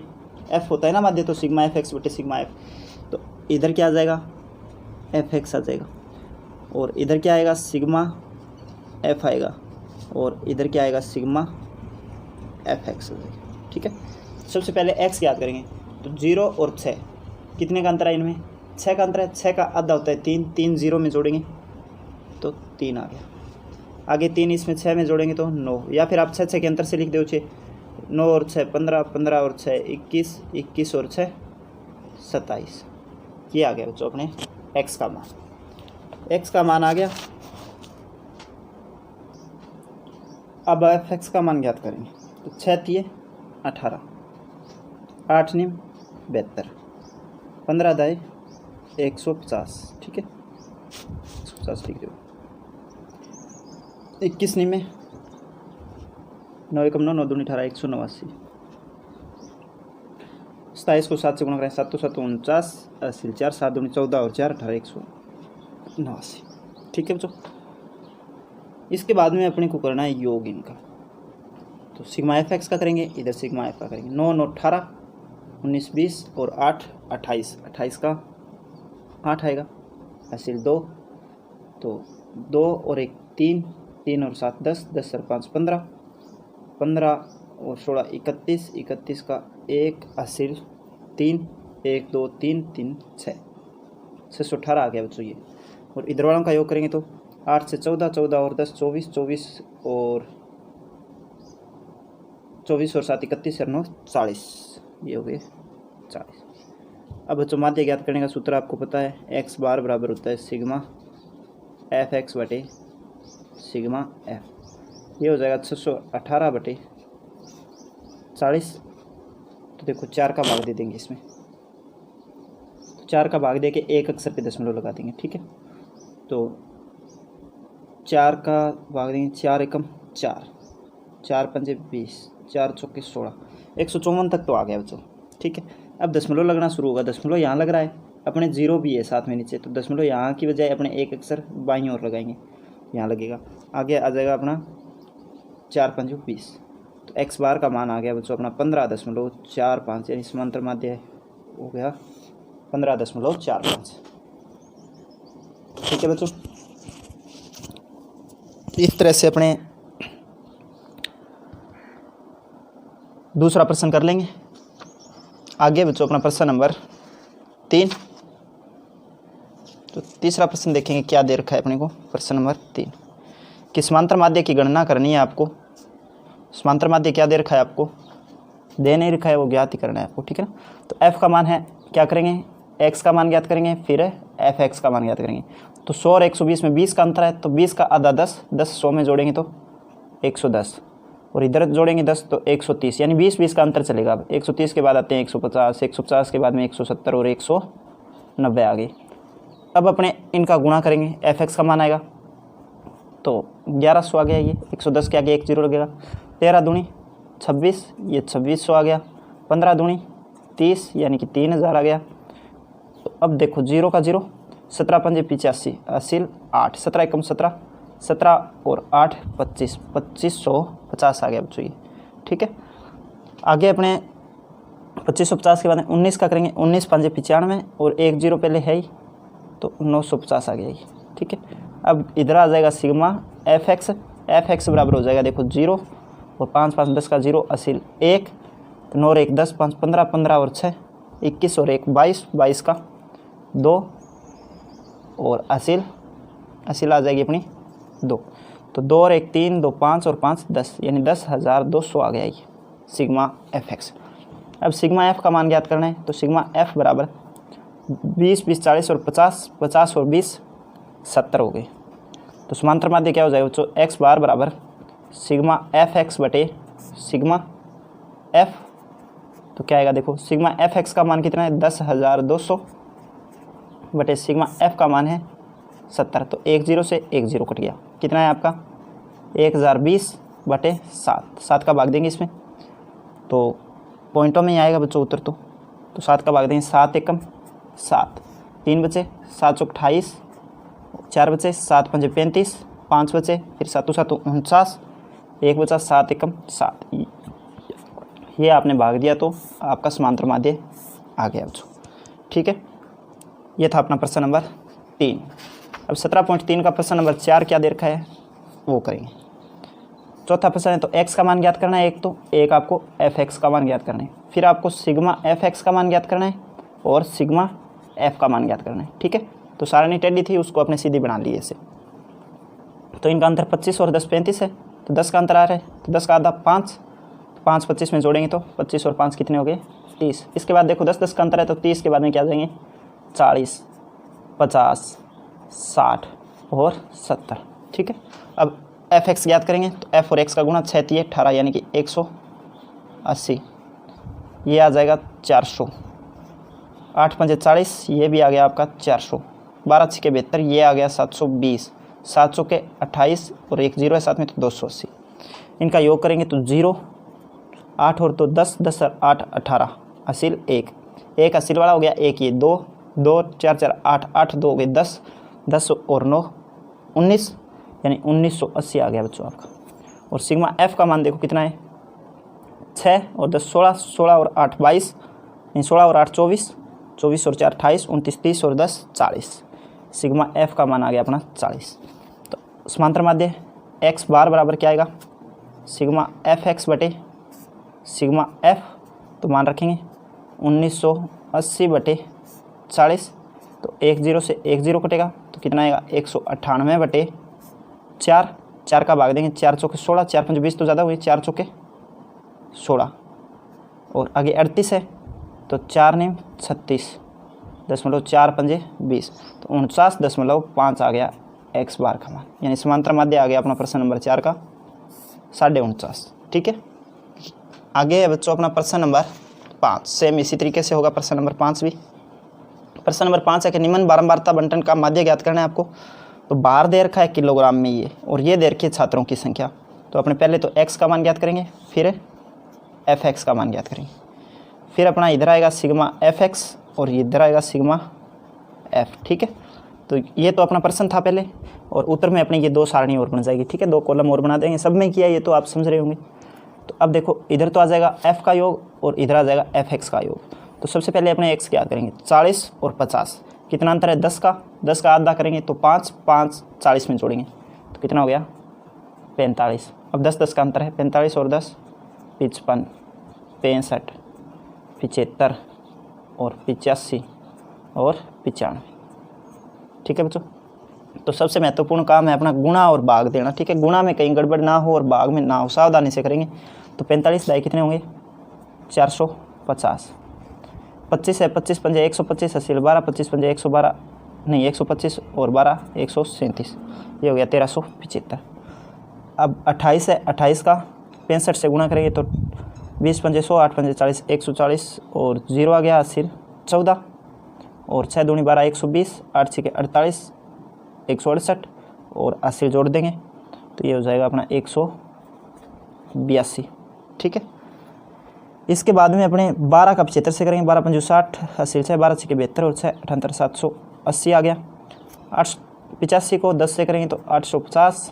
f होता है ना माध्य, तो सिग्मा fx बटे सिग्मा f। तो इधर क्या आ जाएगा एफ एक्स आ जाएगा, और इधर क्या आएगा सिग्मा एफ आएगा, और इधर क्या आएगा सिग्मा एफ एक्स आ जाएगा। ठीक है, सबसे पहले एक्स याद करेंगे, तो 0 और 6 कितने का अंतर है इनमें, 6 का अंतर है, 6 का आधा होता है 3, 3 0 में जोड़ेंगे तो 3 आ गया, आगे 3 इसमें 6 में जोड़ेंगे तो 9, या फिर आप 6 के अंतर से लिख दो 6, 9 और 6 15, 15 और 6 21, 21 और 6 27, ये आ गया बच्चों अपने एक्स का मान। एक्स का मान आ गया। अब एफ एक्स का मान ज्ञात करेंगे, तो 6 3 18, 8 9 72, 15 दाए 150, ठीक है 150 लिख दो, 21 9 में 9 एकम 9, 9 दूनी 18, 189, 27 को 7 से गुणा करें, 7 7 49, 80 4, 7 दूनी 14 और 4 18, 189। ठीक है बच्चों, इसके बाद में अपने को करना है योग इनका, तो सिग्मा एफ एक्स का करेंगे, इधर सिग्मा एफ का करेंगे। 9 9 18, 19 20 और 8 28, 28 का 8 आएगा, हासिल 2, तो 2 और 1 3, 3 और 7 10, 10 और 5 15, 15 और 16 31, 31 का 1 हासिल 3, 1 2 3 3 6, 618 आ गया बच्चों ये। और इधर वालों का योग करेंगे तो 8 से 14, 14 और 10 24, 24 और 24 और 7 31 और 9 40, ये हो गए 40। अब बच्चों माध्य ज्ञात करने का सूत्र आपको पता है, एक्स बार बराबर होता है सिग्मा एफ एक्स बटे सिग्मा एफ, ये हो जाएगा 618 बटे 40। तो देखो 4 का भाग दे देंगे इसमें, तो 4 का भाग दे के एक अक्षर पे दशमलव लगा देंगे। ठीक है, तो 4 का भाग देंगे, 4 एकम 4, 4 पंजे 20, 4 चौके 16, 154 तक तो आ गया बच्चों। ठीक है, अब दशमलव लगना शुरू होगा, दशमलव यहाँ लग रहा है, अपने 0 भी है साथ में नीचे, तो दशमलव यहाँ की बजाय अपने एक अक्षर बाईं ओर लगाएंगे, यहाँ लगेगा, आगे आ जाएगा अपना 4 पंजे 20, तो एक्स बार का मान आ गया बच्चों अपना 15.45, यानी समांतर माध्य हो गया 15.45। ठीक है बच्चों, इस तरह से अपने दूसरा प्रश्न कर लेंगे। आगे बच्चों अपना प्रश्न नंबर 3, तो तीसरा प्रश्न देखेंगे क्या दे रखा है अपने को। प्रश्न नंबर 3 कि समांतर माध्य की गणना करनी है आपको। समांतर माध्य क्या दे रखा है आपको, दे नहीं रखा है, वो ज्ञात ही करना है आपको। ठीक है ना, तो एफ का मान है, क्या करेंगे, एक्स का मान ज्ञात करेंगे, फिर एफ एक्स का मान ज्ञात करेंगे। तो 100 और 120 में 20 का अंतर है, तो 20 का आधा 10, 10 100 में जोड़ेंगे तो 110, और इधर जोड़ेंगे 10 तो 130, यानी 20 20 का अंतर चलेगा। अब 130 के बाद आते हैं 150, 150 के बाद में 170 और 190 आ गई। अब अपने इनका गुणा करेंगे, एफ एक्स का मान आएगा तो 1100 आ गया, ये 110 के आगे 1 0 लगेगा, 13 दूनी 26, ये 2600 आ गया, 15 दूनी 30, यानी कि 3000 आ गया। तो अब देखो 0 का 0, 17 पंजे 85, हासिल 8, 17 एकम 17, 17 और 8 25, 2550 आ गया बच्चों ये। ठीक है, आगे अपने 2550 के बाद 19 का करेंगे, 19 पंजे 95 और 1 0 पहले है ही, तो 950 आ गया ये। ठीक है, अब इधर आ जाएगा सिग्मा एफ एक्स बराबर हो जाएगा, देखो 0 और 5 5 10 का 0, हासिल 1, तो 9 और 1 10, 5 15, 15 और 6 21 और 1 22, 22 का 2 और हासिल आ जाएगी अपनी 2, तो 2 और 1 3, 2 5 और 5 10, यानी 10,200 आ गया ये सिग्मा एफ एक्स। अब सिग्मा एफ का मान ज्ञात करना है, तो सिग्मा एफ बराबर 20 20 40 और 50, 50 और 20 70 हो गए। तो समांतर माध्य क्या हो जाएगा बच्चों, एक्स बार बराबर सिग्मा एफ एक्स बटे सिग्मा एफ, तो क्या आएगा देखो, सिग्मा एफ एक्स का मान कितना है 10,200 बटे सिग्मा एफ का मान है 70, तो 1 0 से 1 0 कट गया, कितना है आपका 1020 बटे 7, 7 का भाग देंगे इसमें, तो पॉइंटों में ही आएगा बच्चों उत्तर, तो 7 का भाग देंगे, 7 एकम 7, 3 बचे, 7 चौक 28, 4 बचे, 7 पंजे 35, 5 बचे, फिर 7 7 49, 1 बचा, 7 एकम 7, ये आपने भाग दिया तो आपका समांतर माध्य आ गया बच्चों। ठीक है, ये था अपना प्रश्न नंबर 17.3। अब 17.3 का प्रश्न नंबर 4 क्या दे रखा है वो करेंगे। चौथा प्रश्न है तो x का मान ज्ञात करना है एक, तो एक आपको fx का मान ज्ञात करना है, फिर आपको सिग्मा fx का मान ज्ञात करना है और सिग्मा f का मान ज्ञात करना है। ठीक है, तो सारणी टेढ़ी थी उसको अपने सीधी बना लिए इसे। तो इनका अंतर 25 और 10 35 है, तो 10 का अंतर आ रहा है, तो 10 का आधा 5, 5 25 में जोड़ेंगे तो 25 और 5 कितने हो गए 30। इसके बाद देखो 10 10 का अंतर है, तो 30 के बाद में क्या जाएंगे 40 50 60 और 70। ठीक है, अब fx ज्ञात करेंगे, तो f और x का गुणा 6 3 18 यानी कि 180, ये आ जाएगा 400। 8 5 40, ये भी आ गया आपका 400। 12 6 72, ये आ गया 720। 700 के 28 और एक जीरो है साथ में, तो 280। इनका योग करेंगे तो 0 8 और 2 10 10 और 8 18, असील 1 1 असील वाला हो गया, एक ये 2 2 4 4 8 8 2 हो गए 10 10 और 9 19, यानी 1980 आ गया बच्चों आपका। और सिग्मा एफ का मान देखो कितना है 6 और 10 16 16 और 8 22, 16 और 8 24 24 और 4 28 29 30 और 10 40। सिग्मा एफ का मान आ गया अपना 40। तो समांतर माध्य एक्स बार बराबर क्या आएगा सिग्मा एफ एक्स बटे सिग्मा एफ, तो मान रखेंगे 1980 बटे 40। तो 1 0 से 1 0 कटेगा तो कितना आएगा 198 बटे 4, 4 का भाग देंगे 4 चौके 16, 4 5 20 तो ज़्यादा हुई, 4 चौके 16 और आगे 38 है, तो 4 9 36 .4 5 20, तो 49.5 आ गया एक्स बार का मान, यानी समांतर माध्य आ गया अपना प्रश्न नंबर 4 का 49.5। ठीक है, आगे है बच्चों अपना प्रश्न नंबर 5। सेम इसी तरीके से होगा प्रश्न नंबर 5 भी। प्रश्न नंबर 5 है कि निम्न बारंबारता बंटन का माध्य ज्ञात करना है आपको। तो बार दे रखा है किलोग्राम में ये, और ये दे रखी है छात्रों की संख्या। तो अपने पहले तो x का मान ज्ञात करेंगे, फिर fx का मान ज्ञात करेंगे, फिर अपना इधर आएगा सिग्मा fx और इधर आएगा सिग्मा f। ठीक है, तो ये तो अपना प्रश्न था पहले, और उत्तर में अपनी ये 2 सारणी और बन जाएगी। ठीक है, 2 कॉलम और बना देंगे, सब में किया ये तो आप समझ रहे होंगे। तो अब देखो इधर तो आ जाएगा f का योग और इधर आ जाएगा fx का योग। तो सबसे पहले अपने x क्या करेंगे 40 और 50, कितना अंतर है 10 का आधा करेंगे तो 5 5 40 में जोड़ेंगे तो कितना हो गया 45। अब 10 10 का अंतर है 45 और 10 55 65 75 और 85 और 95। ठीक है बच्चों, तो सबसे महत्वपूर्ण काम है अपना गुणा और भाग देना। ठीक है, गुणा में कहीं गड़बड़ ना हो और भाग में ना हो, सावधानी से करेंगे। तो 45 दाई कितने होंगे 450, 25 है 25 पंजे 125 अस्सी 12 25 पंजे 112 नहीं 125 और 12 137, ये हो गया 1375। अब 28 है 28 का 65 से गुणा करेंगे तो 20 पंजे 100 8 पंजे 40 140 और 0 आ गया 80 14 और 6 दूनी 12 120 8 6 48 168 और 80 जोड़ देंगे तो ये हो जाएगा अपना 182। ठीक है, इसके बाद में अपने 12 का 75 से करेंगे 12 पंजू 60 80 6 12 6 72 और 6 78 780 आ गया। 85 को 10 से करेंगे तो 850,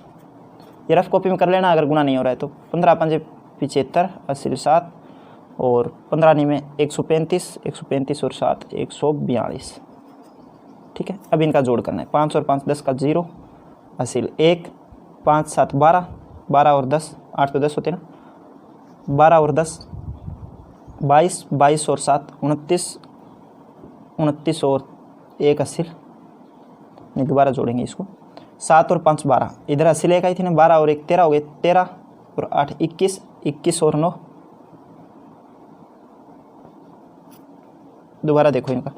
ये रफ कॉपी में कर लेना अगर गुना नहीं हो रहा है तो। 15 पंजे 75 80 7 और 15 नी में 135 और 7 142। ठीक है, अब इनका जोड़ करना है 5 और 5 10 का 0 80 1 5 7 12 12 और 10 8 तो 10 होते ना 12 और 10 22 22 और 7 29 29 और 1 80, नहीं दोबारा जोड़ेंगे इसको 7 और 5 12, इधर 80 लेकर आई थी ना 12 और 1 13 हो गए 13 और 8 21 21 और 9, दोबारा देखो इनका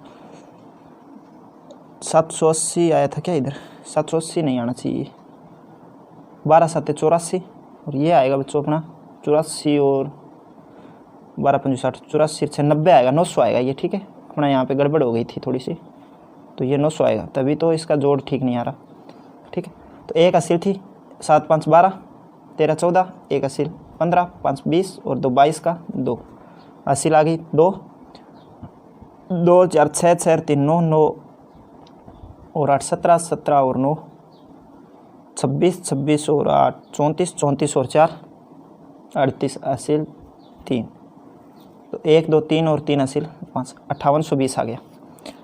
780 आया था क्या, इधर 780 नहीं आना चाहिए, 12 7 84 और ये आएगा बच्चों अपना 84 और 12 पंजू 60 84 6 90 आएगा 900 आएगा ये। ठीक है, अपना यहाँ पे गड़बड़ हो गई थी थोड़ी सी, तो ये 900 आएगा, तभी तो इसका जोड़ ठीक नहीं आ रहा। ठीक है, तो 1 80 थी 7 5 12 13 14 1 80 15 5 20 और 2 22 का 2 80 आ गई 2 2 4 6 6 3 9 9 और 8 17 17 और 9 26 26 और 8 34 34 और 4 38 80 3, तो 1 2 3 और 3 80 5 5820 आ गया।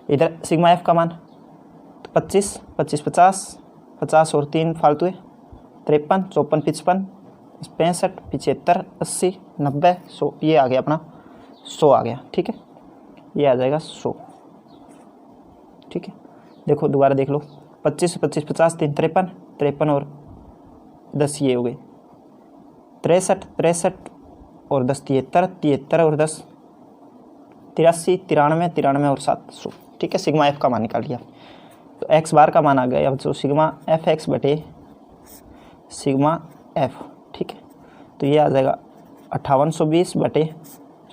इधर सिग्मा एफ का मान तो 25, 25, 50, 50 और 3 फालतू है 53, 54, 55, 65, 75, 80, 90, 100। ये आ गया अपना 100 आ गया। ठीक है, ये आ जाएगा 100। ठीक है, देखो दोबारा देख लो, 25, 25, 50, 3 53, 53 और 10 ये हो गए 63, 63 और 10 73, 73 और 10 83, 93, 93 और 7 100। ठीक है, सिग्मा एफ का मान निकाल लिया। तो एक्स बार का मान आ गया। अब जो सिग्मा एफ एक्स बटे सिग्मा एफ। ठीक है, तो ये आ जाएगा 5820 बटे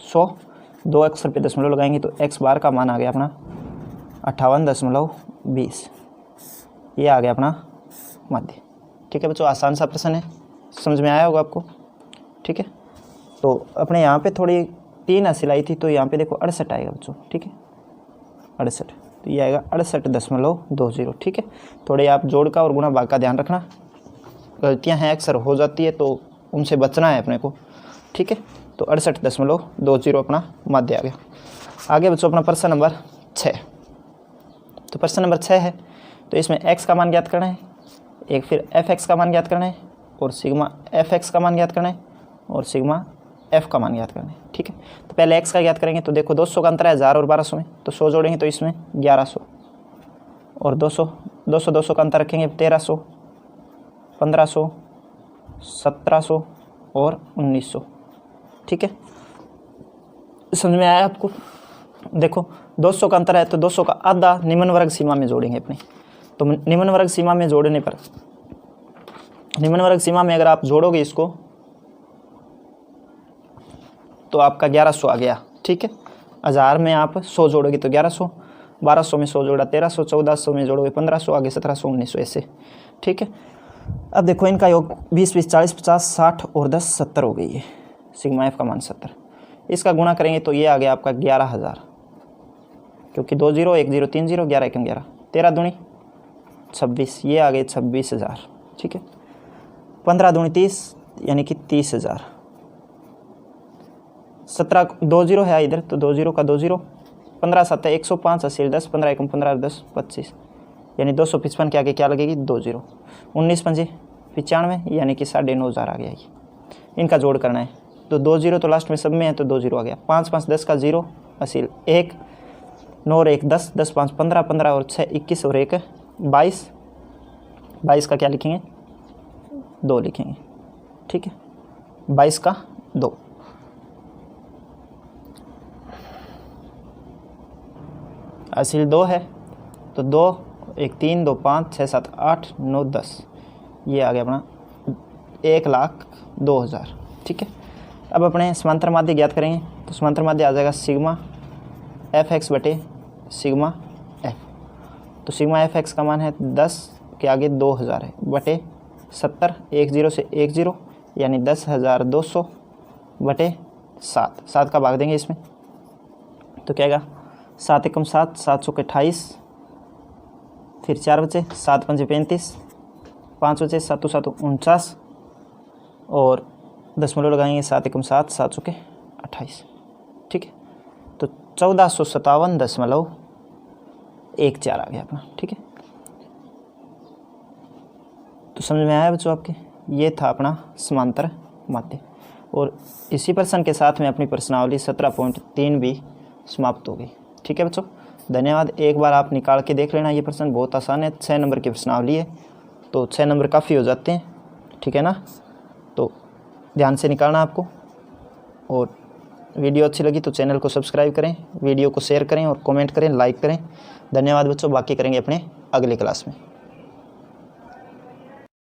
100। 2 अक्षर पे दशमलव लगाएंगे तो एक्स बार का मान आ गया अपना 58.20। ये आ गया अपना मध्य। ठीक है बच्चों, आसान सा प्रश्न है, समझ में आया होगा आपको। ठीक है, तो अपने यहाँ पे थोड़ी 3 हासिल आई थी, तो यहाँ पे देखो 68 आएगा बच्चों। ठीक है, 68, तो ये आएगा 68.20। ठीक है, थोड़े आप जोड़ का और गुणा भाग का ध्यान रखना, गलतियाँ हैं अक्सर हो जाती है, तो उनसे बचना है अपने को। ठीक है, तो 68.20 अपना माध्य आ गया। आगे बच्चों अपना प्रश्न नंबर 6। तो प्रश्न नंबर 6 है, तो इसमें x का मान ज्ञात करना है, एक फिर fx का मान ज्ञात करना है, और सिग्मा fx का मान ज्ञात करना है, और सिग्मा f का मान ज्ञात करना है। ठीक है, तो पहले x का ज्ञात करेंगे। तो देखो 200 का अंतर है 1000 और 1200 में, तो 100 जोड़ेंगे तो इसमें 1100, और 200 200 का अंतर रखेंगे 1300, 1500, 1700 और 1900। ठीक है, समझ में आया आपको। देखो 200 का अंतर है, तो 200 का आधा निम्न वर्ग सीमा में जोड़ेंगे अपने। तो निम्न वर्ग सीमा में जोड़ने पर, निम्न वर्ग सीमा में अगर आप जोड़ोगे इसको तो आपका 1100 आ गया। ठीक है, 1000 में आप 100 जोड़ोगे तो 1100, 1200 में 100 जोड़ा 1300, 1400 में जोड़ोगे 1500, आगे 1700, 1900 ऐसे। ठीक है, अब देखो इनका योग 20, 20, 40, 50, 60 और 10 70 हो गई है। सिग्मा एफ का मान 70। इसका गुणा करेंगे तो ये आ गया आपका 11000, क्योंकि 2 0 1 0 3 0 11 1 11, 13 दूनी 26, ये आ गए 26,000। ठीक है, 15 दूनी 30, यानी कि 30,000। 17 2 0 है इधर, तो 2 0 का 2 0, 15 7 105, 80 10, 15 1 15 10 25, यानी 255 के आगे क्या लगेगी 2 0, 19 पंजे 95, यानी कि 9,500 आ गया। ये इनका जोड़ करना है, तो 2 0 तो लास्ट में सब में है, तो 2 0 आ गया। 5 5 10 का 0, 80 1, 9 और 1 10, 10 5 15, 15 और 6 21 और 1 22, 22 का क्या लिखेंगे 2 लिखेंगे। ठीक है, 22 का 2, असील 2 है, तो 2 1 3 2 5 6 7 8 9 10, ये आ गया अपना 1,02,000। ठीक है, अब अपने समांतर माध्य ज्ञात करेंगे। तो समांतर माध्य आ जाएगा सिग्मा एफ एक्स बटे सिग्मा एफ। तो सिग्मा एफ एक्स का मान है 10 के आगे 2000 है, बटे 70, 10 से 10, यानी 10,200 बटे 7। 7 का भाग देंगे इसमें, तो क्या आएगा 7 एकम 7, 7 सौ के 28, फिर 4 बचे, 7 पंजे 35, 5 बचे, 7 7 49, और दशमलव लगाएंगे 7 एकम 7, 7 सौ के 28। ठीक है, तो 1457.14 आ गया अपना। ठीक है, तो समझ में आया बच्चों आपके, ये था अपना समांतर माध्य। और इसी प्रश्न के साथ में अपनी प्रश्नावली 17.3 भी समाप्त हो गई। ठीक है बच्चों, धन्यवाद। एक बार आप निकाल के देख लेना, ये प्रश्न बहुत आसान है, 6 नंबर की प्रश्नावली है, तो 6 नंबर काफ़ी हो जाते हैं। ठीक है ना, तो ध्यान से निकालना आपको। और वीडियो अच्छी लगी तो चैनल को सब्सक्राइब करें, वीडियो को शेयर करें और कमेंट करें, लाइक करें। धन्यवाद बच्चों, बाकी करेंगे अपने अगली क्लास में।